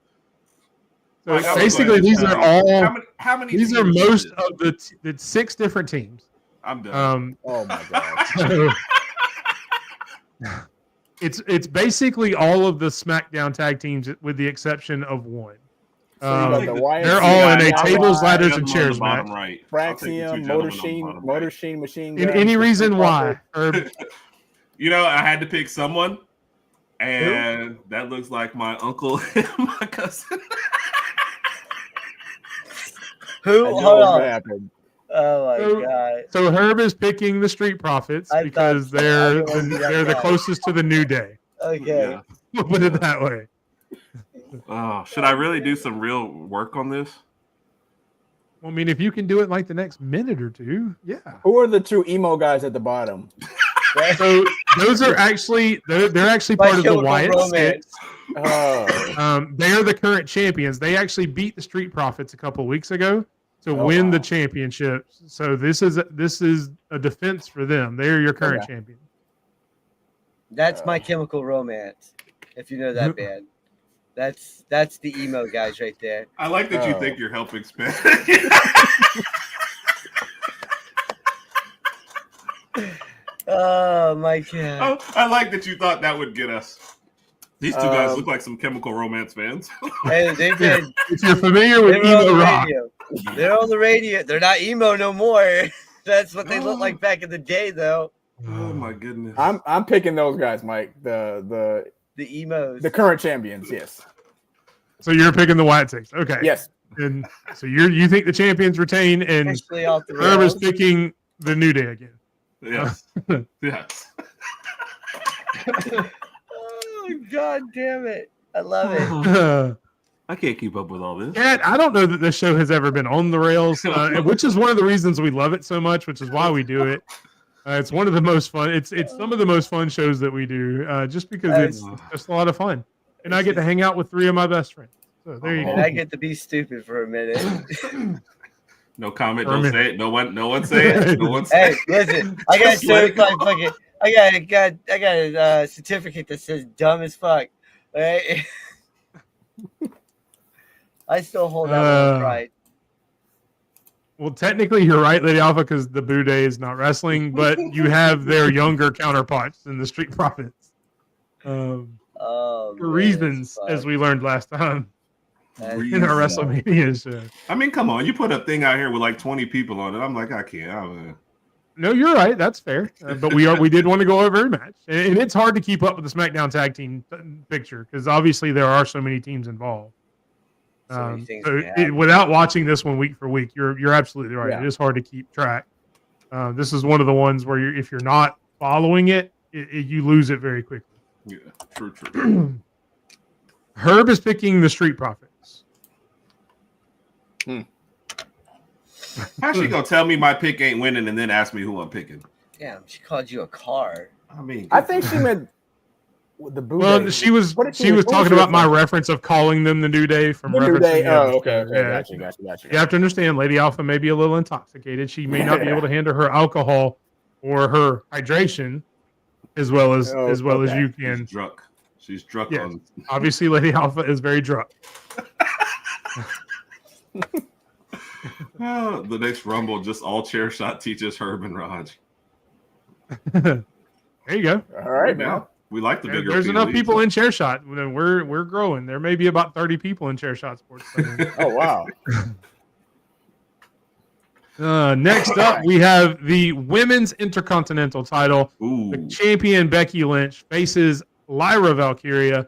So Like, I was basically, like, these are all. How many These are teams is most it? of the 6 different teams. I'm done. Oh my god. So it's basically all of the SmackDown tag teams with the exception of one. So you got the YMCA, They're all in a Allied, tables, ladders, Gentlemen and on chairs the bottom match. right. I'll take the two Fraxium, gentlemen on the bottom Motor right. Sheen, Machine In Gun. any reason why? Street Or You know, I had to pick someone. And that looks like my uncle and my cousin. Who? I Hold know what's on. gonna happen. Oh my god. So Herb is picking the Street Profits I because thought so. I they're didn't wanna be that they're the guy. closest to the New Day. Okay. Yeah. We'll put it that way. Oh, should I really do some real work on this? Well, I mean, if you can do it in like the next minute or two, yeah. Who are the two emo guys at the bottom? So those are actually they're actually My part of the Chemical Wyatt Romance. Six. Oh, They are the current champions. They actually beat the Street Profits a couple of weeks ago to Oh, win wow. the championships. So this is a defense for them. They are your current Okay. champion. That's My Chemical Romance. If you know that band. That's the emo guys right there. I like that you Oh. think you're helping Spin. Oh my god. I like that you thought that would get us. These two guys Um, look like some Chemical Romance fans. Hey, they've been If you're familiar with they were on emo the rock, radio. They're on the radio. They're not emo no more. That's what they look like back in the day, though. Oh my goodness! I'm picking those guys, Mike. The The current champions. Yes. so you're picking the Wyatt Six. Okay. Yes. And so you think the champions retain, and Actually off the Herb is rails. picking the New Day again. Yes, yes. Oh god damn it. I love it. I can't keep up with all this. Cat, I don't know that this show has ever been on the rails, which is one of the reasons we love it so much, which is why we do it. It's one of the most fun. It's some of the most fun shows that we do, just because it's just a lot of fun, and I get to hang out with three of my best friends. So there you And go. I get to be stupid for a minute. No comment. For a Don't minute. say it. No one say it. No one say Hey, listen, I got a Just let it go. certified fucking I got a certificate that says dumb as fuck. All right. I still hold that with pride. Well, technically, you're right, Lady Alpha, because the Boo Day is not wrestling, but you have their younger counterparts in the Street Profits. Oh, For man, reasons, fuck. as we learned last time That- in our WrestleMania show. I mean, come on. You put a thing out here with like 20 people on it. I'm like, I can't. No, you're right. That's fair. But we did want to go over every match, and it's hard to keep up with the SmackDown tag team picture because obviously there are so many teams involved. So many things So can happen. without watching this one week for week, you're absolutely right. Yeah. It is hard to keep track. This is one of the ones where if you're not following it, you lose it very quickly. Yeah, true. Herb is picking the Street Profits. How's she gonna tell me my pick ain't winning and then ask me who I'm picking? Damn, she called you a car. I mean, I think she meant the Boo Well, Day. she was What did she was what talking her about my thing? reference of calling them the New Day from The New referencing Day. the Oh, episode. okay. Yeah. Gotcha. You have to understand, Lady Alpha may be a little intoxicated. She may not be able to handle her alcohol or her hydration as well as okay. you can. she's drunk. She's drunk Yes. on. Obviously, Lady Alpha is very drunk. Oh, the next Rumble, just all chair shot teaches Herb and Raj. There you go. All right, now. We like the bigger. There's enough PLE, people so- in chair shot. We're growing. There may be about 30 people in chair shot sports. Oh wow. Next up, we have the women's intercontinental title. Ooh, The champion Becky Lynch faces Lyra Valkyria.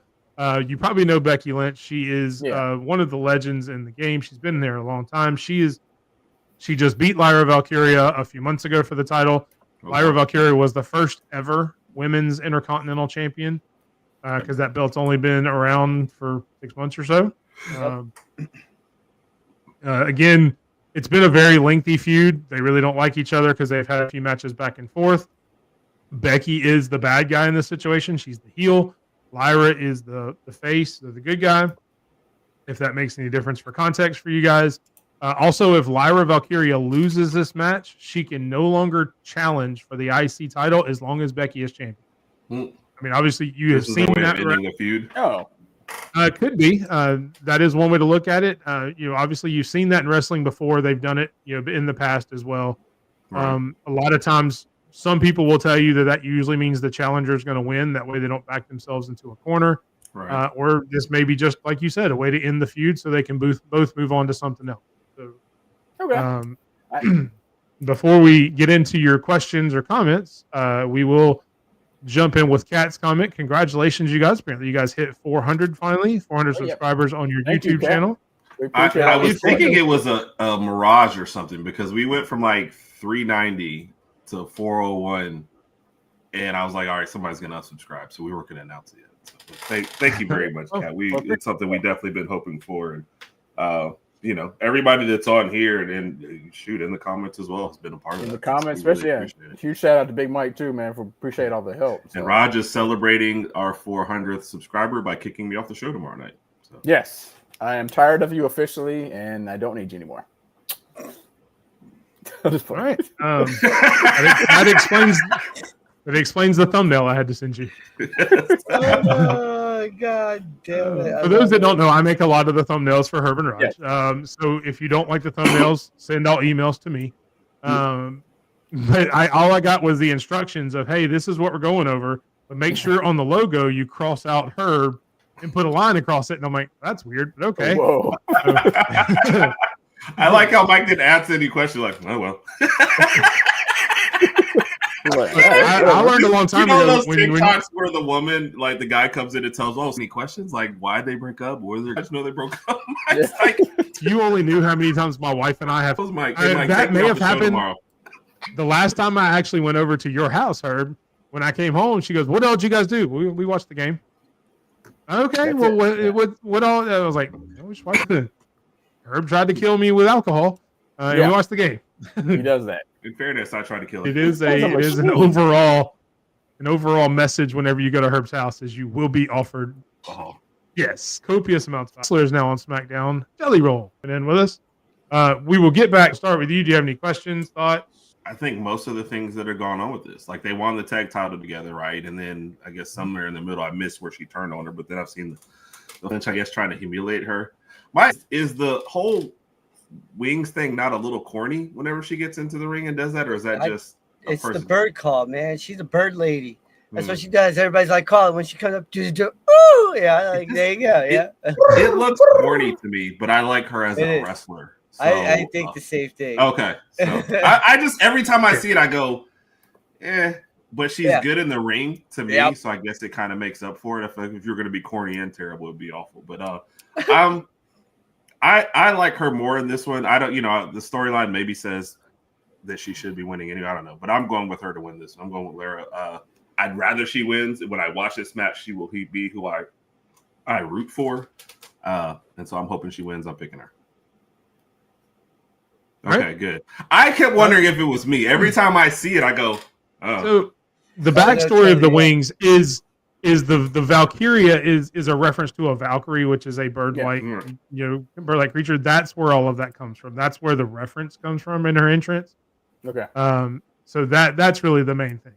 You probably know Becky Lynch. She is one of the legends in the game. She's been there a long time. She just beat Lyra Valkyria a few months ago for the title. okay. Lyra Valkyria was the first ever women's intercontinental champion because that belt's only been around for 6 months or so. Again, it's been a very lengthy feud. They really don't like each other because they've had a few matches back and forth. Becky is the bad guy in this situation. She's the heel. Lyra is the face, the good guy, if that makes any difference for context for you guys. Also, if Lyra Valkyria loses this match, she can no longer challenge for the IC title as long as Becky is champion. Hmm. I mean, obviously, you have This is seen a way of that. ending the feud. Oh. Could be. That is one way to look at it. Obviously, you've seen that in wrestling before. They've done it, in the past as well. Right. A lot of times, some people will tell you that usually means the challenger is going to win. That way, they don't back themselves into a corner. Right. Or this may be just like you said, a way to end the feud so they can both move on to something else. So, Okay. before we get into your questions or comments, we will jump in with Kat's comment. Congratulations, you guys. Apparently, you guys hit 400 finally. 400 Oh, yeah. subscribers on your Thank you, YouTube Kat. channel. We appreciate I all the was support. thinking it was a mirage or something because we went from like 390 to 401, and I was like, all right, somebody's gonna unsubscribe, so we weren't gonna announce it yet. So thank you very much, Kat. It's something we definitely been hoping for, and you know, everybody that's on here and shoot in the comments as well has been a part of In that. the comments, We really especially, appreciate it. huge shout out to Big Mike too, man, for appreciate all the help. So. And Rodg is celebrating our 400th subscriber by kicking me off the show tomorrow night. So. Yes, I am tired of you officially, and I don't need you anymore. All right. That explains the thumbnail I had to send you. Oh, God damn it. For those that don't know, I make a lot of the thumbnails for Herb and Rodg. Yes. So if you don't like the thumbnails, send all emails to me. But all I got was the instructions of, hey, this is what we're going over. But make sure on the logo you cross out Herb and put a line across it. And I'm like, that's weird, but okay. Whoa. I like how Mike didn't answer any questions. Like, oh well. I learned a long time ago. ago Those TikToks where the woman, like the guy comes in and tells, "Oh, any questions? Like, why'd they break up? Or I just know they broke up." It's like, you only knew how many times my wife and I have. Mike, that may have happened. The last time I actually went over to your house, Herb, when I came home, she goes, "What else did you guys do?" We watched the game. Okay, what all? I was like, we should watch the. Herb tried to kill me with alcohol. And we watched the game. He does that. In fairness, I tried to kill him. It is an overall message whenever you go to Herb's house is you will be offered copious amounts of wrestlers now on SmackDown Jelly Roll. And then with us, we will get back. Start with you. Do you have any questions, thoughts? I think most of the things that are going on with this, like they won the tag title together, right? And then I guess somewhere in the middle, I missed where she turned on her, but then I've seen the Lynch, I guess, trying to humiliate her. Is the whole wings thing not a little corny whenever she gets into the ring and does that, or is that just it's the bird call, man? She's a bird lady. That's what she does. Everybody's like, call it when she comes up. Ooh, yeah, like there you go. Yeah, it looks corny to me, but I like her as a wrestler. So, I think the same thing. Okay, so I just every time I see it, I go, but she's good in the ring to me, so I guess it kind of makes up for it. If you're going to be corny and terrible, it'd be awful. But I like her more in this one. I don't, the storyline maybe says that she should be winning anyway. I don't know, but I'm going with her to win this. I'm going with Lara. I'd rather she wins. When I watch this match, she will be who I root for, and so I'm hoping she wins. I'm picking her. Okay, good. I kept wondering if it was me. Every time I see it, I go, oh. So the backstory of the wings is the Valkyria is a reference to a Valkyrie, which is a bird-like, bird-like creature. That's where all of that comes from. That's where the reference comes from in her entrance. Okay. So that's really the main thing.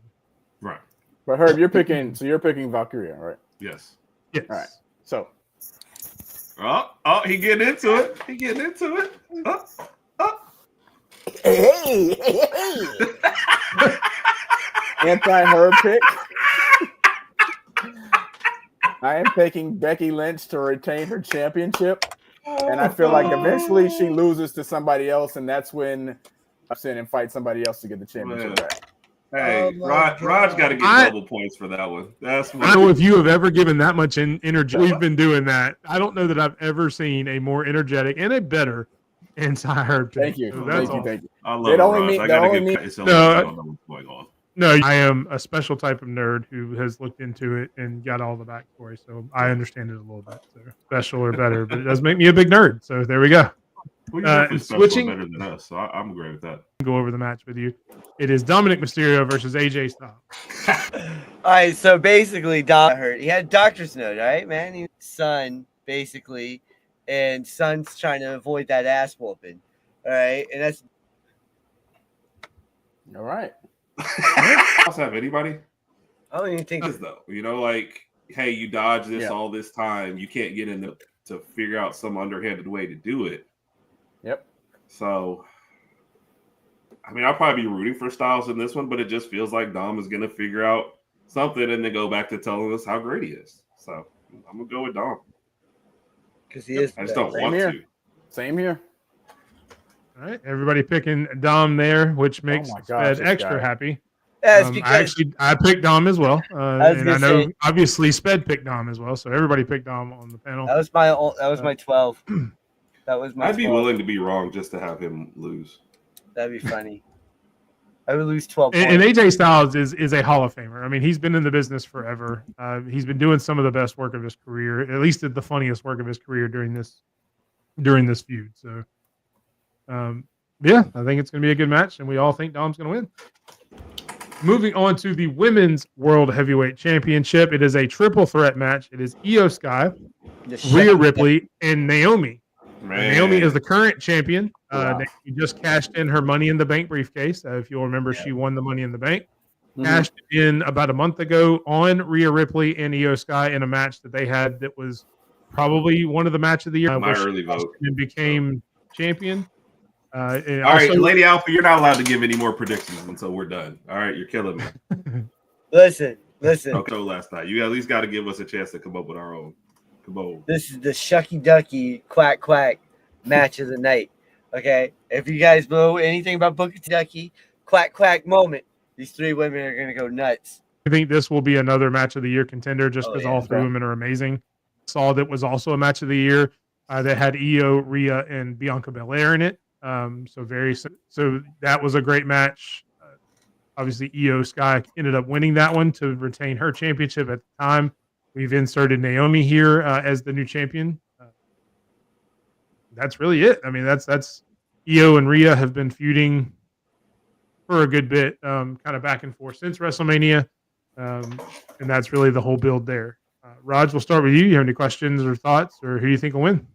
Right. But Herb, you're picking Valkyria, right? Yes. Yes. All right. So. Oh, he getting into it. Hey. Anti-Herb pick. I am picking Becky Lynch to retain her championship, and I feel like eventually she loses to somebody else, and that's when I send and fight somebody else to get the championship back. Hey, Rod's got to get double points for that one. I don't know if you have ever given that much energy. We've been doing that. I don't know that I've ever seen a more energetic and a better anti-Herb pick. Thank you. So thank you. I love Rod. I got to get I don't know what's going on. No, I am a special type of nerd who has looked into it and got all the backstory, so I understand it a little bit. So special or better, but it does make me a big nerd. So there we go. Well, switching better than us, so I'm great with that. Go over the match with you. It is Dominic Mysterio versus AJ Styles. All right, so basically, Dom hurt. He had a doctor's note, right, man? His son, basically, and son's trying to avoid that ass whooping. All right, and that's all right. Also have anybody? I don't even think this though. Like, hey, you dodged this all this time. You can't get in to figure out some underhanded way to do it. Yep. So, I mean, I'll probably be rooting for Styles in this one, but it just feels like Dom is going to figure out something and then go back to telling us how great he is. So, I'm going to go with Dom. Because he is. I just don't want to. Same here. All right, everybody picking Dom there, which makes Fed extra happy. That's because I picked Dom as well, and I know say, obviously Sped picked Dom as well, so everybody picked Dom on the panel. that was my 12. That was my. I'd be 12. willing to be wrong just to have him lose. That'd be funny. I would lose 12 And points. AJ Styles is a Hall of Famer. I mean, he's been in the business forever. He's been doing some of the best work of his career, at least the funniest work of his career during this feud. So, yeah, I think it's going to be a good match, and we all think Dom's going to win. Moving on to the Women's World Heavyweight Championship, it is a triple threat match. It is Io Sky, Rhea Ripley, and Naomi. Naomi is the current champion. Naomi just cashed in her Money in the Bank briefcase. If you'll remember, she won the Money in the Bank. Cashed in about a month ago on Rhea Ripley and Io Sky in a match that they had that was probably one of the match of the year. My early vote. And became champion. All right, Lady Alpha, you're not allowed to give any more predictions until we're done. All right, you're killing me. Listen. Okay, last night. You at least got to give us a chance to come up with our own. Come on. This is the Shucky Ducky Quack Quack match of the night. Okay, if you guys know anything about Booker T. Ducky Quack Quack moment, these three women are gonna go nuts. I think this will be another match of the year contender just because all three women are amazing. Saw that was also a match of the year that had Io, Rhea, and Bianca Belair in it. So that was a great match. Obviously, Io Sky ended up winning that one to retain her championship at the time. We've inserted Naomi here as the new champion. That's really it. I mean, that's Io and Rhea have been feuding for a good bit, kind of back and forth since WrestleMania, and that's really the whole build there. Rodg, we'll start with you. You have any questions or thoughts, or who do you think will win?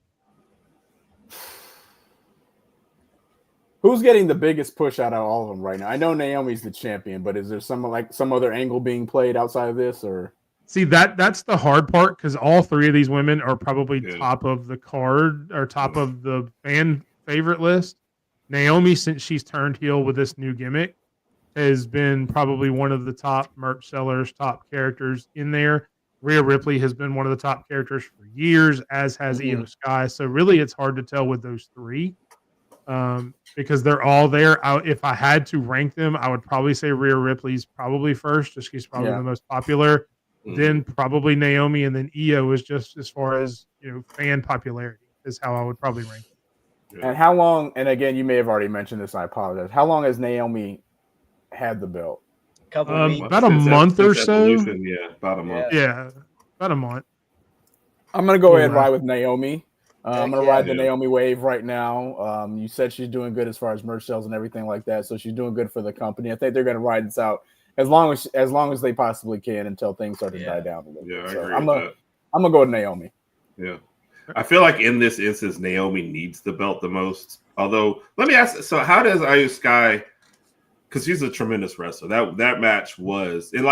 Who's getting the biggest push out of all of them right now? I know Naomi's the champion, but is there some other angle being played outside of this, or? See, that's the hard part because all three of these women are probably top of the card or top of the fan favorite list. Naomi, since she's turned heel with this new gimmick, has been probably one of the top merch sellers, top characters in there. Rhea Ripley has been one of the top characters for years, as has Io Sky. So really, it's hard to tell with those three because they're all there. If I had to rank them, I would probably say Rhea Ripley's probably first, just she's probably the most popular. Then probably Naomi, and then Io is just as far as fan popularity is how I would probably rank it. And how long? And again, you may have already mentioned this. I apologize. How long has Naomi had the belt? Couple of weeks. About a month or so. Yeah, about a month. Yeah, about a month. I'm gonna go ahead and ride with Naomi. I'm gonna ride the Naomi wave right now. You said she's doing good as far as merch sales and everything like that, so she's doing good for the company. I think they're gonna ride this out as long as they possibly can until things start to die down a little bit. Yeah, I so agree I'm gonna go with Naomi. Yeah. I feel like in this instance, Naomi needs the belt the most. Although, let me ask, so how does Io Sky, because she's a tremendous wrestler, that match was, and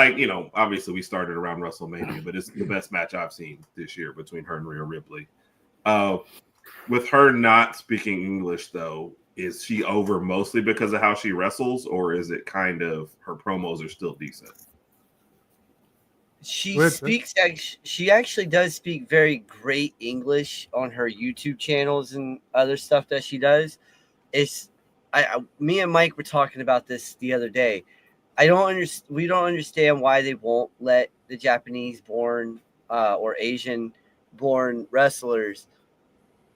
obviously we started around WrestleMania, but it's the best match I've seen this year between her and Rhea Ripley. With her not speaking English, though, is she over mostly because of how she wrestles, or is it kind of her promos are still decent? She actually does speak very great English on her YouTube channels and other stuff that she does. Me and Mike were talking about this the other day. We don't understand why they won't let the Japanese-born or Asian-born wrestlers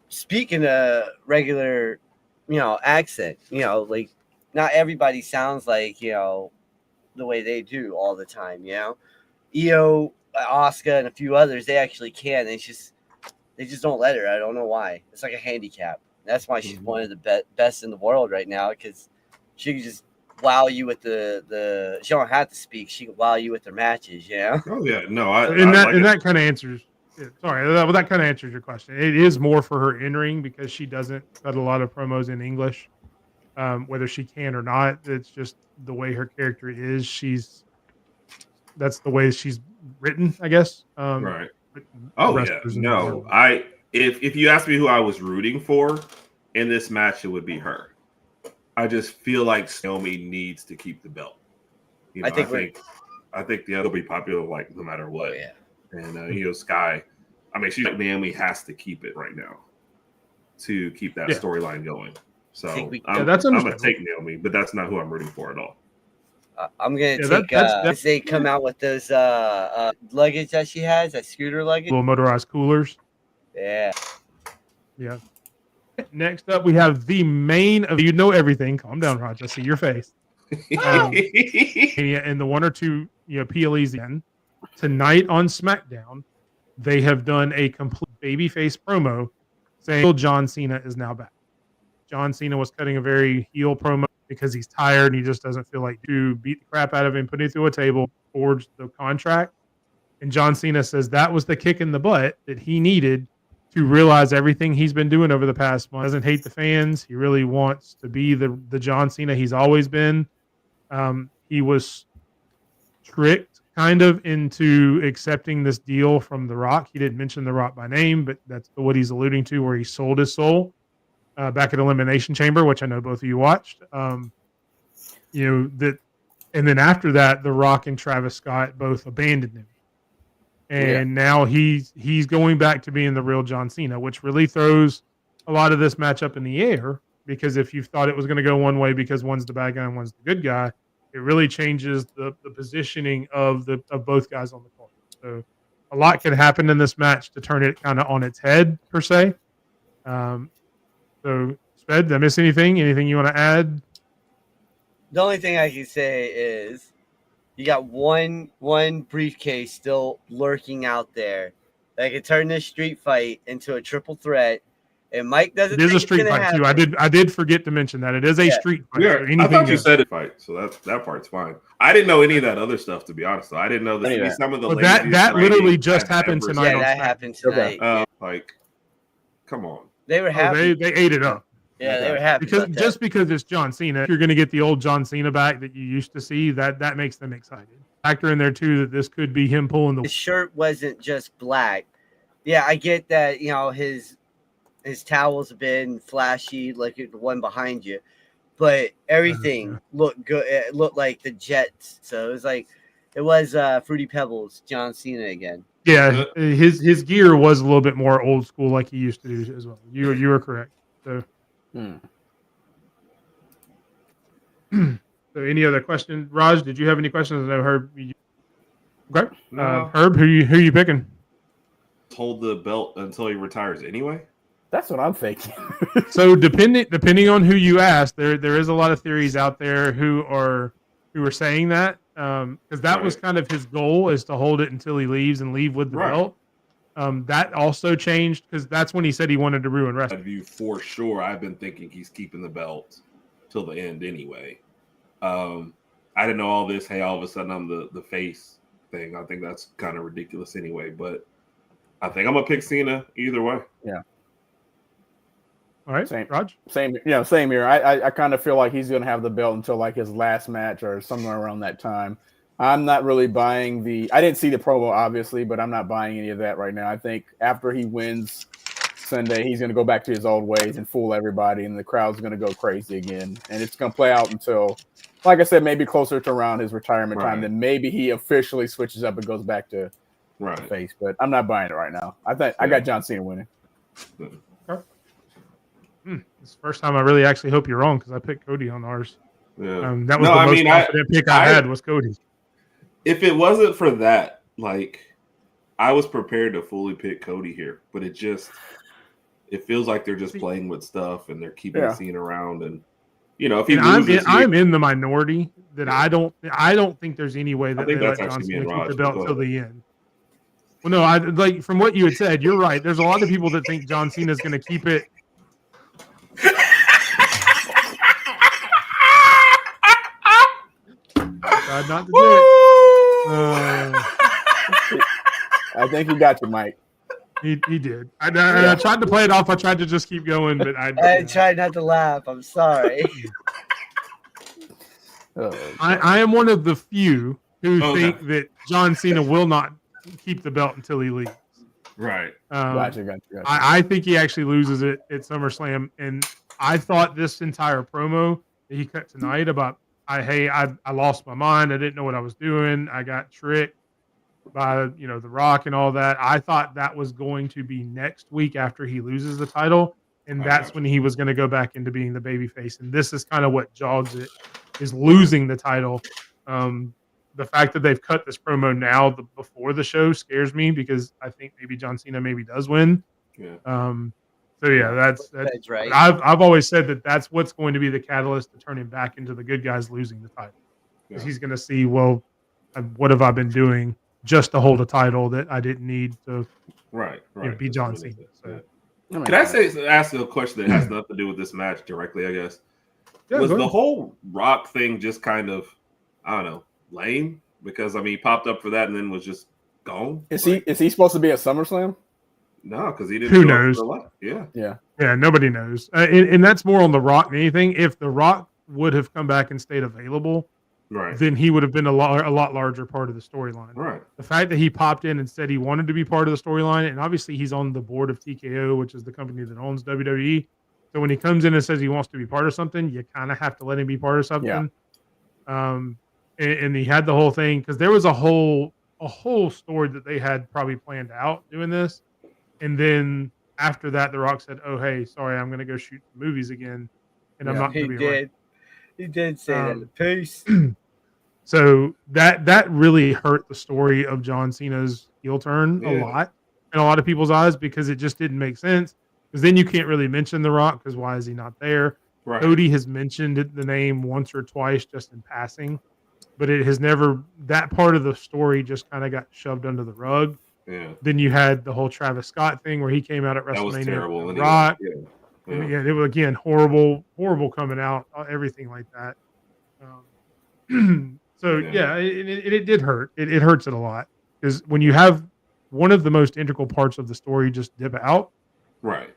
speak in a regular, accent. Like not everybody sounds like the way they do all the time. Io, Asuka, and a few others, they actually can. They just don't let her. I don't know why. It's like a handicap. That's why she's one of the best in the world right now, because she can just wow you with the. She don't have to speak. She can wow you with her matches. Oh yeah, no. That kind of answers. Sorry, that kind of answers your question. It is more for her in ring because she doesn't cut a lot of promos in English, whether she can or not. It's just the way her character is. That's the way she's written, I guess. Right. Oh yeah. No, if you ask me who I was rooting for in this match, it would be her. I just feel like Naomi needs to keep the belt. I think the other will be popular, like no matter what. Yeah. And Sky, I mean, Naomi has to keep it right now to keep that storyline going. So I'm gonna take Naomi, but that's not who I'm rooting for at all. I'm gonna Yeah, take. that's They come out with those luggage that she has, that scooter luggage. little motorized coolers. Yeah. Yeah. Next up, we have the main of you know everything. Calm down, Raj. I see your face. And the 1 or 2 PLEs in tonight on SmackDown, they have done a complete babyface promo saying John Cena is now back. John Cena was cutting a very heel promo because he's tired and he just doesn't feel like to beat the crap out of him, put him through a table, forged the contract. And John Cena says that was the kick in the butt that he needed to realize everything he's been doing over the past month. He doesn't hate the fans. He really wants to be the John Cena he's always been. He was tricked kind of into accepting this deal from The Rock. He didn't mention The Rock by name, but that's what he's alluding to, where he sold his soul back at Elimination Chamber, which I know both of you watched. And then after that, The Rock and Travis Scott both abandoned him. And now he's going back to being the real John Cena, which really throws a lot of this match up in the air, because if you thought it was going to go one way because one's the bad guy and one's the good guy, it really changes the positioning of both guys on the card. So a lot can happen in this match to turn it kind of on its head, per se. So, Sped, did I miss anything? Anything you want to add? The only thing I can say is you got one briefcase still lurking out there that could turn this street fight into a triple threat. And Mike doesn't. It is a street fight too. I did forget to mention that it is a street fight. Yeah, so I thought you said it fight, so that part's fine. I didn't know any of that other stuff, to be honest. So I didn't know that some of the that literally just happened tonight. Yeah, that happened tonight. Like, come on. They were happy. They ate it up. Yeah, they were happy because it's John Cena. If you're going to get the old John Cena back that you used to see, that makes them excited. Factor in there too that this could be him pulling the. His shirt wasn't just black. Yeah, I get that. His towels have been flashy, like the one behind you, but everything looked good. It looked like the Jets. So it was Fruity Pebbles, John Cena again. Yeah, his gear was a little bit more old school, like he used to do as well. You were correct. So, so any other questions, Raj? Did you have any questions? I know Herb. Okay, Herb, who you picking? Hold the belt until he retires anyway. That's what I'm thinking. So depending on who you ask, there is a lot of theories out there who are saying that because that was kind of his goal, is to hold it until he leaves and leave with the belt. That also changed because that's when he said he wanted to ruin wrestling. For sure, I've been thinking he's keeping the belt till the end anyway. I didn't know all this. Hey, all of a sudden I'm the face thing. I think that's kind of ridiculous anyway. But I think I'm gonna pick Cena either way. Yeah. All right, Raj? Same here. I kind of feel like he's going to have the belt until like his last match or somewhere around that time. I'm not really buying I didn't see the promo, obviously, but I'm not buying any of that right now. I think after he wins Sunday, he's going to go back to his old ways and fool everybody, and the crowd's going to go crazy again. And it's going to play out until, like I said, maybe closer to around his retirement time. Then maybe he officially switches up and goes back to face. But I'm not buying it right now. I got John Cena winning. It's the first time I really actually hope you're wrong because I picked Cody on ours. Yeah. That was the most confident pick I had was Cody. If it wasn't for that, I was prepared to fully pick Cody here, but it feels like they're just playing with stuff and they're keeping the scene around. And if he loses, I'm in the minority that I don't think there's any way that they let John Cena keep the belt till the end. Well, no, from what you had said, you're right. There's a lot of people that think John Cena is going to keep it. Tried not to do it. I think he got you, Mike. He did. I tried to play it off. I tried to just keep going, but I tried not to laugh. I'm sorry. I am one of the few who think that John Cena will not keep the belt until he leaves. Right. Gotcha. I think he actually loses it at SummerSlam, and I thought this entire promo that he cut tonight about, I lost my mind. I didn't know what I was doing. I got tricked by The Rock and all that. I thought that was going to be next week after he loses the title, and that's when he was going to go back into being the babyface. And this is kind of what jogs it, is losing the title The fact that they've cut this promo now before the show scares me because I think maybe John Cena maybe does win. Yeah. So yeah, that's right. I've always said that that's what's going to be the catalyst to turn him back into the good guys losing the title. Because he's going to see, well, what have I been doing just to hold a title that I didn't need to be John Cena. So. Yeah. Can I ask a question that has nothing to do with this match directly, I guess? Yeah, was the whole Rock thing just kind of, I don't know, lame? Because, I mean, he popped up for that and then was just gone. Is he supposed to be at SummerSlam? No, because he didn't. Who knows? Yeah. Nobody knows, and that's more on the Rock than anything. If the Rock would have come back and stayed available, then he would have been a lot larger part of the storyline. Right. The fact that he popped in and said he wanted to be part of the storyline, and obviously he's on the board of TKO, which is the company that owns WWE. So when he comes in and says he wants to be part of something, you kind of have to let him be part of something. Yeah. And he had the whole thing because there was a whole story that they had probably planned out doing this. And then after that, The Rock said, "Oh, hey, sorry, I'm going to go shoot movies again, and I'm not going to be around." He did say that. Peace. So that really hurt the story of John Cena's heel turn a lot in a lot of people's eyes because it just didn't make sense. Because then you can't really mention The Rock because why is he not there? Right. Cody has mentioned the name once or twice just in passing, but it has never. That part of the story just kind of got shoved under the rug. Yeah. Then you had the whole Travis Scott thing where he came out at WrestleMania. That was terrible. With Rock. Yeah, it was again horrible coming out, everything like that. It did hurt. It hurts it a lot because when you have one of the most integral parts of the story just dip out, right,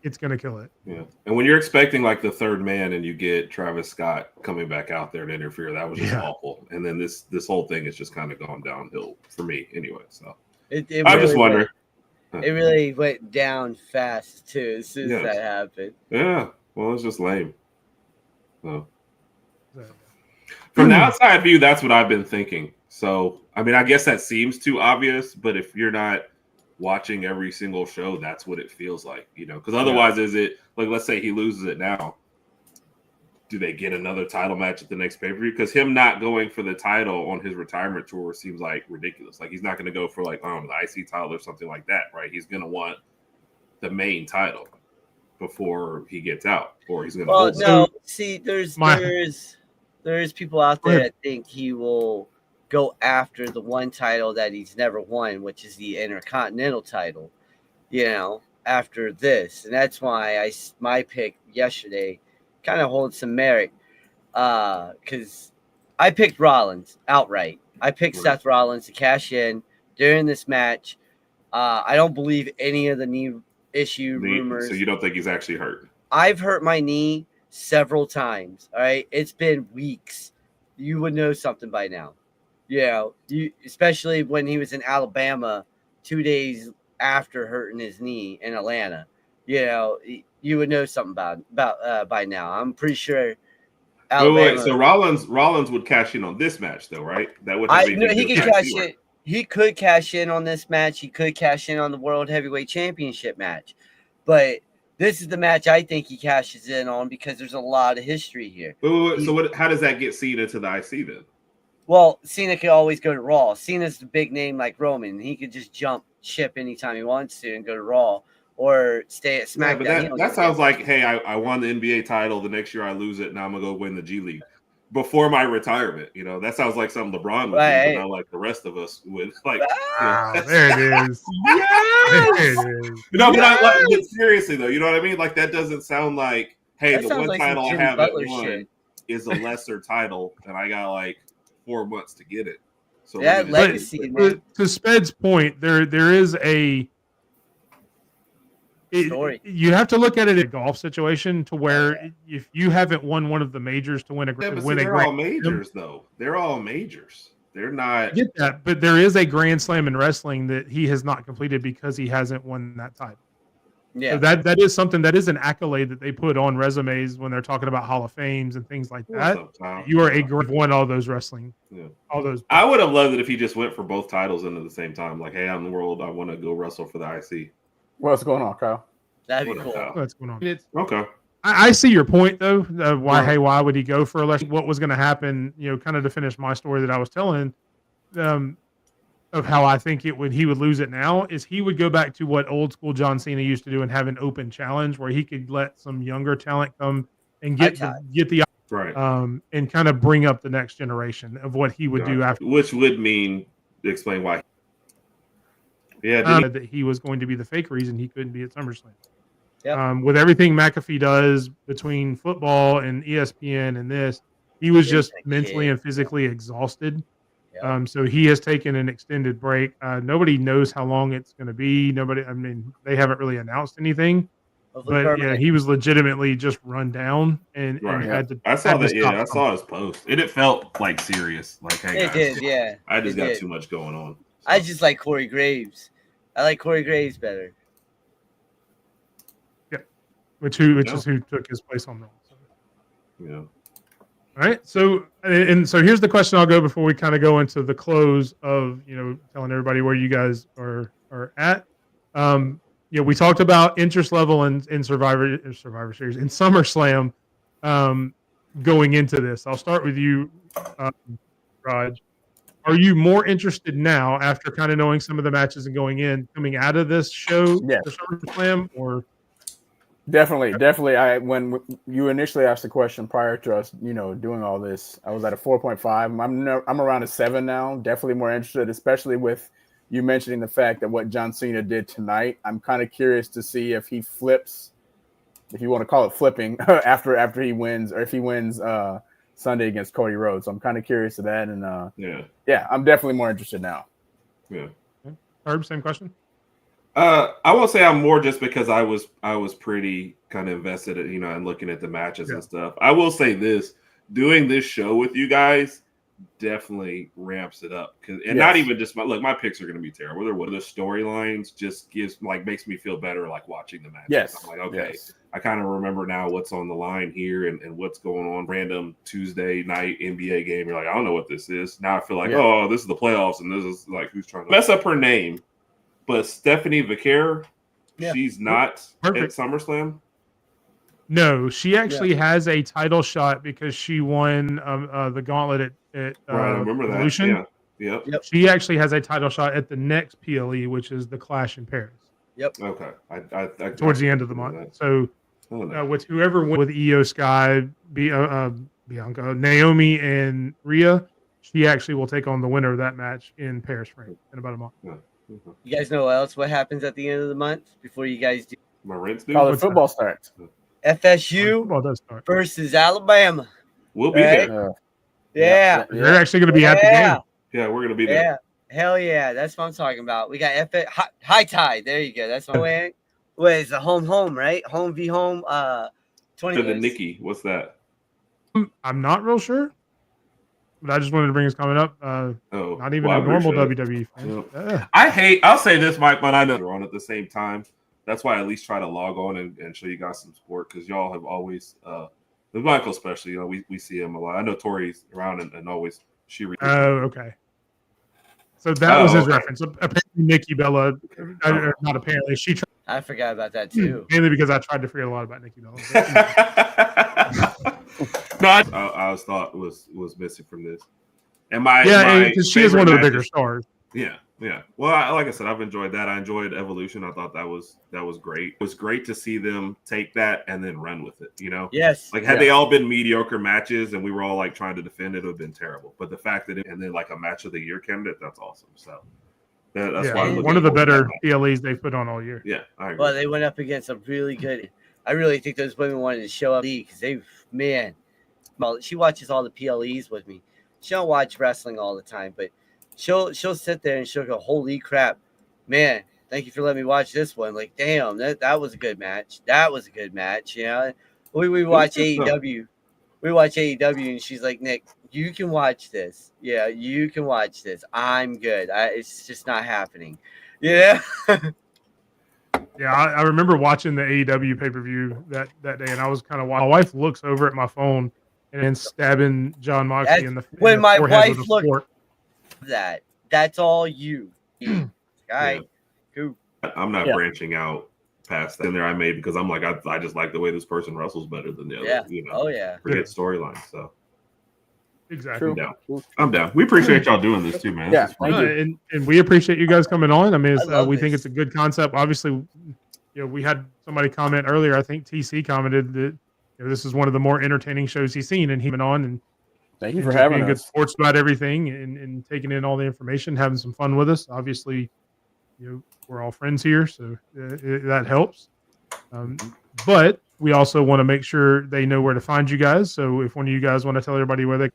it's gonna kill it. Yeah, and when you're expecting like the third man and you get Travis Scott coming back out there to interfere, that was just awful. And then this whole thing has just kind of gone downhill for me anyway. So. I'm just wondering. It really went down fast too as soon as that happened. Yeah, well, it's just lame. So, from the outside view, that's what I've been thinking. So, I mean, I guess that seems too obvious, but if you're not watching every single show, that's what it feels like, Because otherwise, is it like, let's say he loses it now? Do they get another title match at the next pay-per-view? Because him not going for the title on his retirement tour seems like ridiculous. Like he's not going to go for like the IC title or something like that, right? He's going to want the main title before he gets out, or he's going to. Well, no. See, there's people out there that think he will go after the one title that he's never won, which is the Intercontinental title. After this, and that's why my pick yesterday kind of holds some merit because I picked Rollins outright. I picked Seth Rollins to cash in during this match. I don't believe any of the knee issue rumors. So you don't think he's actually hurt? I've hurt my knee several times. All right, it's been weeks. You would know something by now. Especially when he was in Alabama 2 days after hurting his knee in Atlanta. You would know something about by now. I'm pretty sure. Wait, so Rollins would cash in on this match, though, right? That would. He could cash in. He could cash in on this match. He could cash in on the World Heavyweight Championship match, but this is the match I think he cashes in on because there's a lot of history here. Wait. So how does that get Cena to the IC then? Well, Cena could always go to Raw. Cena's the big name like Roman. He could just jump ship anytime he wants to and go to Raw. Or stay at SmackDown. Yeah, but that sounds like, hey, I won the NBA title. The next year I lose it. Now I'm going to go win the G League before my retirement. That sounds like something LeBron would do, but not like the rest of us would. Like, there it is. Yes! There it is. But seriously, though, you know what I mean? Like, that doesn't sound like, hey, the one title I haven't won is a lesser title, and I got like 4 months to get it. So that legacy, man. To Sped's point, there is a story. You have to look at it in a golf situation to where if you haven't won one of the majors to win a they're all majors though. They're all majors. They're not. I get that, but there is a Grand Slam in wrestling that he has not completed because he hasn't won that title. Yeah, so that is something that is an accolade that they put on resumes when they're talking about Hall of Fames and things like that. You are won all those wrestling. Yeah. All those. I would have loved it if he just went for both titles into the same time. Like, hey, I'm the world. I want to go wrestle for the IC. What's going on, Kyle? That'd be cool. What's going on? Okay. I see your point though. Why? Right. Hey, why would he go for election? What was going to happen? Kind of to finish my story that I was telling. Of how I think he would lose it now is he would go back to what old school John Cena used to do and have an open challenge where he could let some younger talent come and get the Right. and kind of bring up the next generation of what he would do after. Which would mean explain why. Yeah, that he was going to be the fake reason he couldn't be at SummerSlam. Yep. With everything McAfee does between football and ESPN and this, he was just mentally and physically exhausted. Yep. So he has taken an extended break. Nobody knows how long it's going to be. They haven't really announced anything. But yeah, he was legitimately just run down and had to. I saw that. Yeah, I saw his post, and it felt like serious. Like, hey, it did. Yeah, I just got too much going on. So. I just like Corey Graves. I like Corey Graves better. Yeah, which is who took his place on Raw. So. Yeah. All right. So here's the question I'll go before we kind of go into the close of telling everybody where you guys are at. We talked about interest level in Survivor Series in SummerSlam going into this. I'll start with you, Rodg. Are you more interested now after kind of knowing some of the matches and coming out of this show for SummerSlam, or? Definitely. When you initially asked the question prior to us, doing all this, I was at a 4.5. I'm around a 7 now. Definitely more interested, especially with you mentioning the fact that what John Cena did tonight. I'm kind of curious to see if he flips, if you want to call it flipping, after he wins, or if he wins Sunday against Cody Rhodes. So I'm kind of curious to that, and I'm definitely more interested now. Yeah. Herb, same question. I will say I'm more just because I was pretty kind of invested in, and looking at the matches and stuff. I will say this, doing this show with you guys definitely ramps it up. Not even just my picks are going to be terrible. The storylines just makes me feel better watching the matches. Yes. I'm like, okay, I kind of remember now what's on the line here and what's going on. Random Tuesday night NBA game. You're like, I don't know what this is. Now I feel like, oh, this is the playoffs and this is who's trying to mess up her name. But Stephanie Vicaire, she's not at SummerSlam. No, she actually has a title shot because she won the gauntlet at I remember Evolution. That. Yeah. Yep. She actually has a title shot at the next PLE, which is the Clash in Paris. Yep. Okay. I towards the end of the month. So with whoever went with Io Sky, Bianca, Naomi, and Rhea, she actually will take on the winner of that match in Paris, France, in about a month. Yeah. You guys know what happens at the end of the month before you guys do? My rent's due. College football starts. FSU Football does start. versus Alabama. We'll be there. Yeah. They're actually going to be at the game. Yeah, we're going to be there. Yeah. Hell yeah. That's what I'm talking about. We got High Tide. There you go. That's my way. What is the home, right? Home v home. 20 To the Nikki. What's that? I'm not real sure. But I just wanted to bring his comment up. Not even a normal WWE fan. I'll say this, Mike, but I know they're on at the same time. That's why I at least try to log on and show you guys some support, because y'all have always, with Michael especially, we see him a lot. I know Tori's around and always she. Oh, okay. So that was his reference. Apparently, Nikki Bella, not apparently, she tried. I forgot about that too. Mainly because I tried to forget a lot about Nikki Bella. No, I always thought was missing from this. And because she is one of the bigger stars. Yeah. Well, like I said, I've enjoyed that. I enjoyed Evolution. I thought that was great. It was great to see them take that and then run with it. Yes. Had they all been mediocre matches and we were all trying to defend it, it would have been terrible. But the fact that and then a match of the year candidate, that's awesome. So that's why one of the better PLEs they've put on all year. Yeah, I agree. Well, they went up against a really good. I really think those women wanted to show up because she watches all the PLEs with me. She don't watch wrestling all the time, but she'll sit there and she'll go, "Holy crap, man! Thank you for letting me watch this one." Like, damn, that was a good match. That was a good match. We watch AEW. We watch AEW, and she's like, "Nick, you can watch this. Yeah, you can watch this. I'm good. It's just not happening." Yeah. Yeah, I remember watching the AEW pay-per-view that day, and I was kind of watching. My wife looks over at my phone and then stabbing John Moxley in the when my wife looked that's all you. All right, cool. I'm not branching out past that in there I made because I'm like, I just like the way this person wrestles better than the other. Yeah. You know, Oh yeah. forget storylines. So Exactly. I'm down. I'm down. We appreciate y'all doing this too, man. Yeah, This is fun. thank you. And we appreciate you guys coming on. I mean, I love we think this. it's a good concept. Obviously, we had somebody comment earlier. I think TC commented that this is one of the more entertaining shows he's seen, and he went on and Thank you for just having being good us. sports about everything and taking in all the information, having some fun with us. Obviously, we're all friends here, so that helps. But we also want to make sure they know where to find you guys. So if one of you guys want to tell everybody where they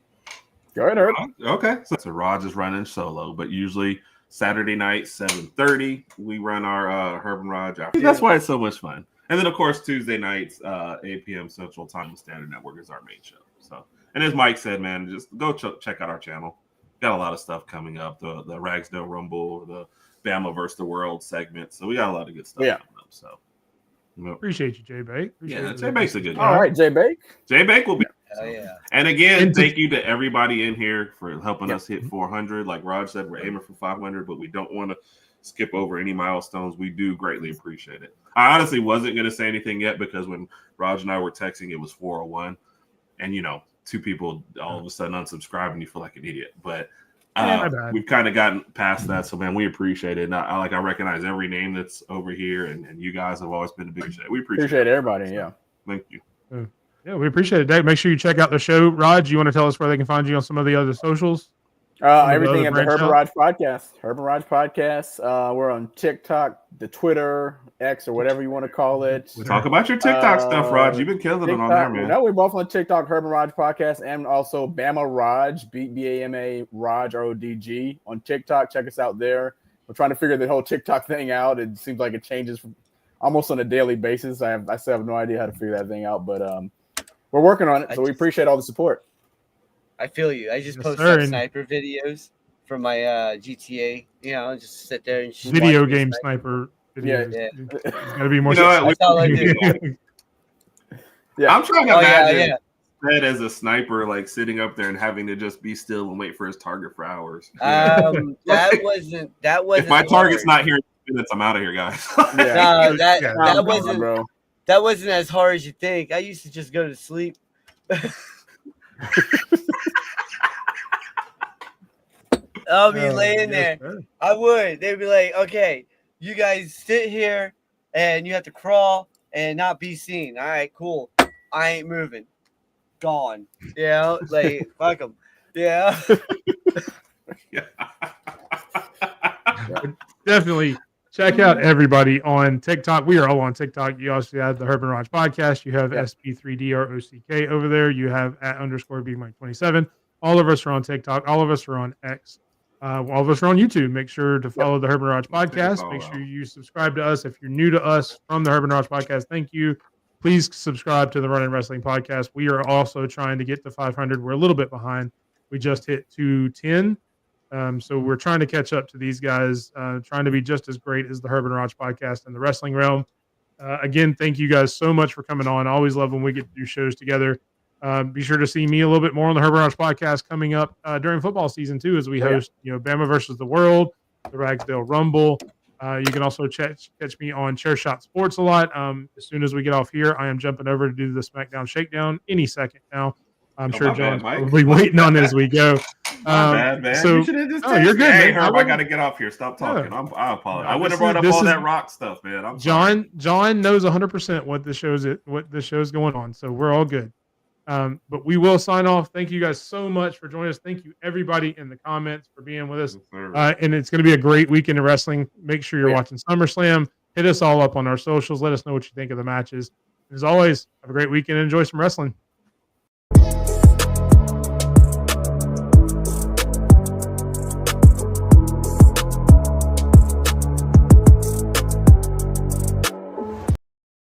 Go ahead, Herb. Okay. So Rodg is running solo, but usually Saturday night, 7:30, we run our Herb and Rodg after. That's why it's so much fun. And then, of course, Tuesday nights, 8 p.m. Central Time Standard Network is our main show. So, and as Mike said, man, just go check out our channel. Got a lot of stuff coming up. The Ragsdale Rumble, the Bama versus the World segment. So we got a lot of good stuff coming up. So appreciate you, Jay Bake. Jay Bake's a good guy. All right, Jay Bake. Jay Bake will be. Oh yeah. And again, thank you to everybody in here for helping us hit 400. Like Rod said, we're aiming for 500, but we don't want to skip over any milestones. We do greatly appreciate it. I honestly wasn't going to say anything yet because when Raj and I were texting, it was 401. And, two people all of a sudden unsubscribe and you feel like an idiot. But we've kind of gotten past that. So, man, we appreciate it. And I recognize every name that's over here. And you guys have always been a big shit. We appreciate everybody. Yeah. Thank you. Yeah, we appreciate it, Dave. Make sure you check out the show. Raj, you want to tell us where they can find you on some of the other socials? Everything at the Herb and Rodg podcast. Herb and Rodg podcast. We're on TikTok, the Twitter, X, or whatever you want to call it. Talk about your TikTok stuff, Raj. You've been killing it on there, man. No, we're both on TikTok, Herb and Rodg podcast, and also Bama Rodg, BAMA Rodg, RODG on TikTok. Check us out there. We're trying to figure the whole TikTok thing out. It seems like it changes almost on a daily basis. I still have no idea how to figure that thing out, but we're working on it, so we appreciate all the support. I feel you. I just post up sniper videos from my GTA. Just sit there and video game sniper videos. Yeah. It's gotta be more. That's all I do. Yeah, I'm trying to imagine Fred as a sniper, like sitting up there and having to just be still and wait for his target for hours. That wasn't. If my target's not here in minutes, I'm out of here, guys. That wasn't as hard as you think. I used to just go to sleep. I'll be laying there. I would. They'd be like, okay, you guys sit here and you have to crawl and not be seen. All right, cool. I ain't moving. Gone. Like, fuck them. Yeah. Definitely. Check out everybody on TikTok. We are all on TikTok. You also have the Herb and Rodg podcast. You have SP3DROCK over there. You have @_BigMike27. All of us are on TikTok. All of us are on X. All of us are on YouTube. Make sure to follow the Herb and Rodg podcast. Make sure you subscribe to us. If you're new to us from the Herb and Rodg podcast, thank you. Please subscribe to the Running Wrestling podcast. We are also trying to get to 500. We're a little bit behind. We just hit 210. So we're trying to catch up to these guys, trying to be just as great as the Herb and Rodg podcast in the wrestling realm. Again, thank you guys so much for coming on. I always love when we get to do shows together. Be sure to see me a little bit more on the Herb and Rodg podcast coming up during football season too, as we host, Bama versus the World, the Ragsdale Rumble. You can also catch me on Chair Shot Sports a lot. As soon as we get off here, I am jumping over to do the SmackDown Shakedown any second now. I'm sure John's probably waiting on it as we go. Bad, man. So, you're good. Hey, man. Herb, I got to get off here. Stop talking. I apologize. I would have brought up all that rock stuff, man. John knows 100% what the show's going on, so we're all good. But we will sign off. Thank you guys so much for joining us. Thank you everybody in the comments for being with us. And it's going to be a great weekend of wrestling. Make sure you're watching SummerSlam. Hit us all up on our socials. Let us know what you think of the matches. As always, have a great weekend and enjoy some wrestling.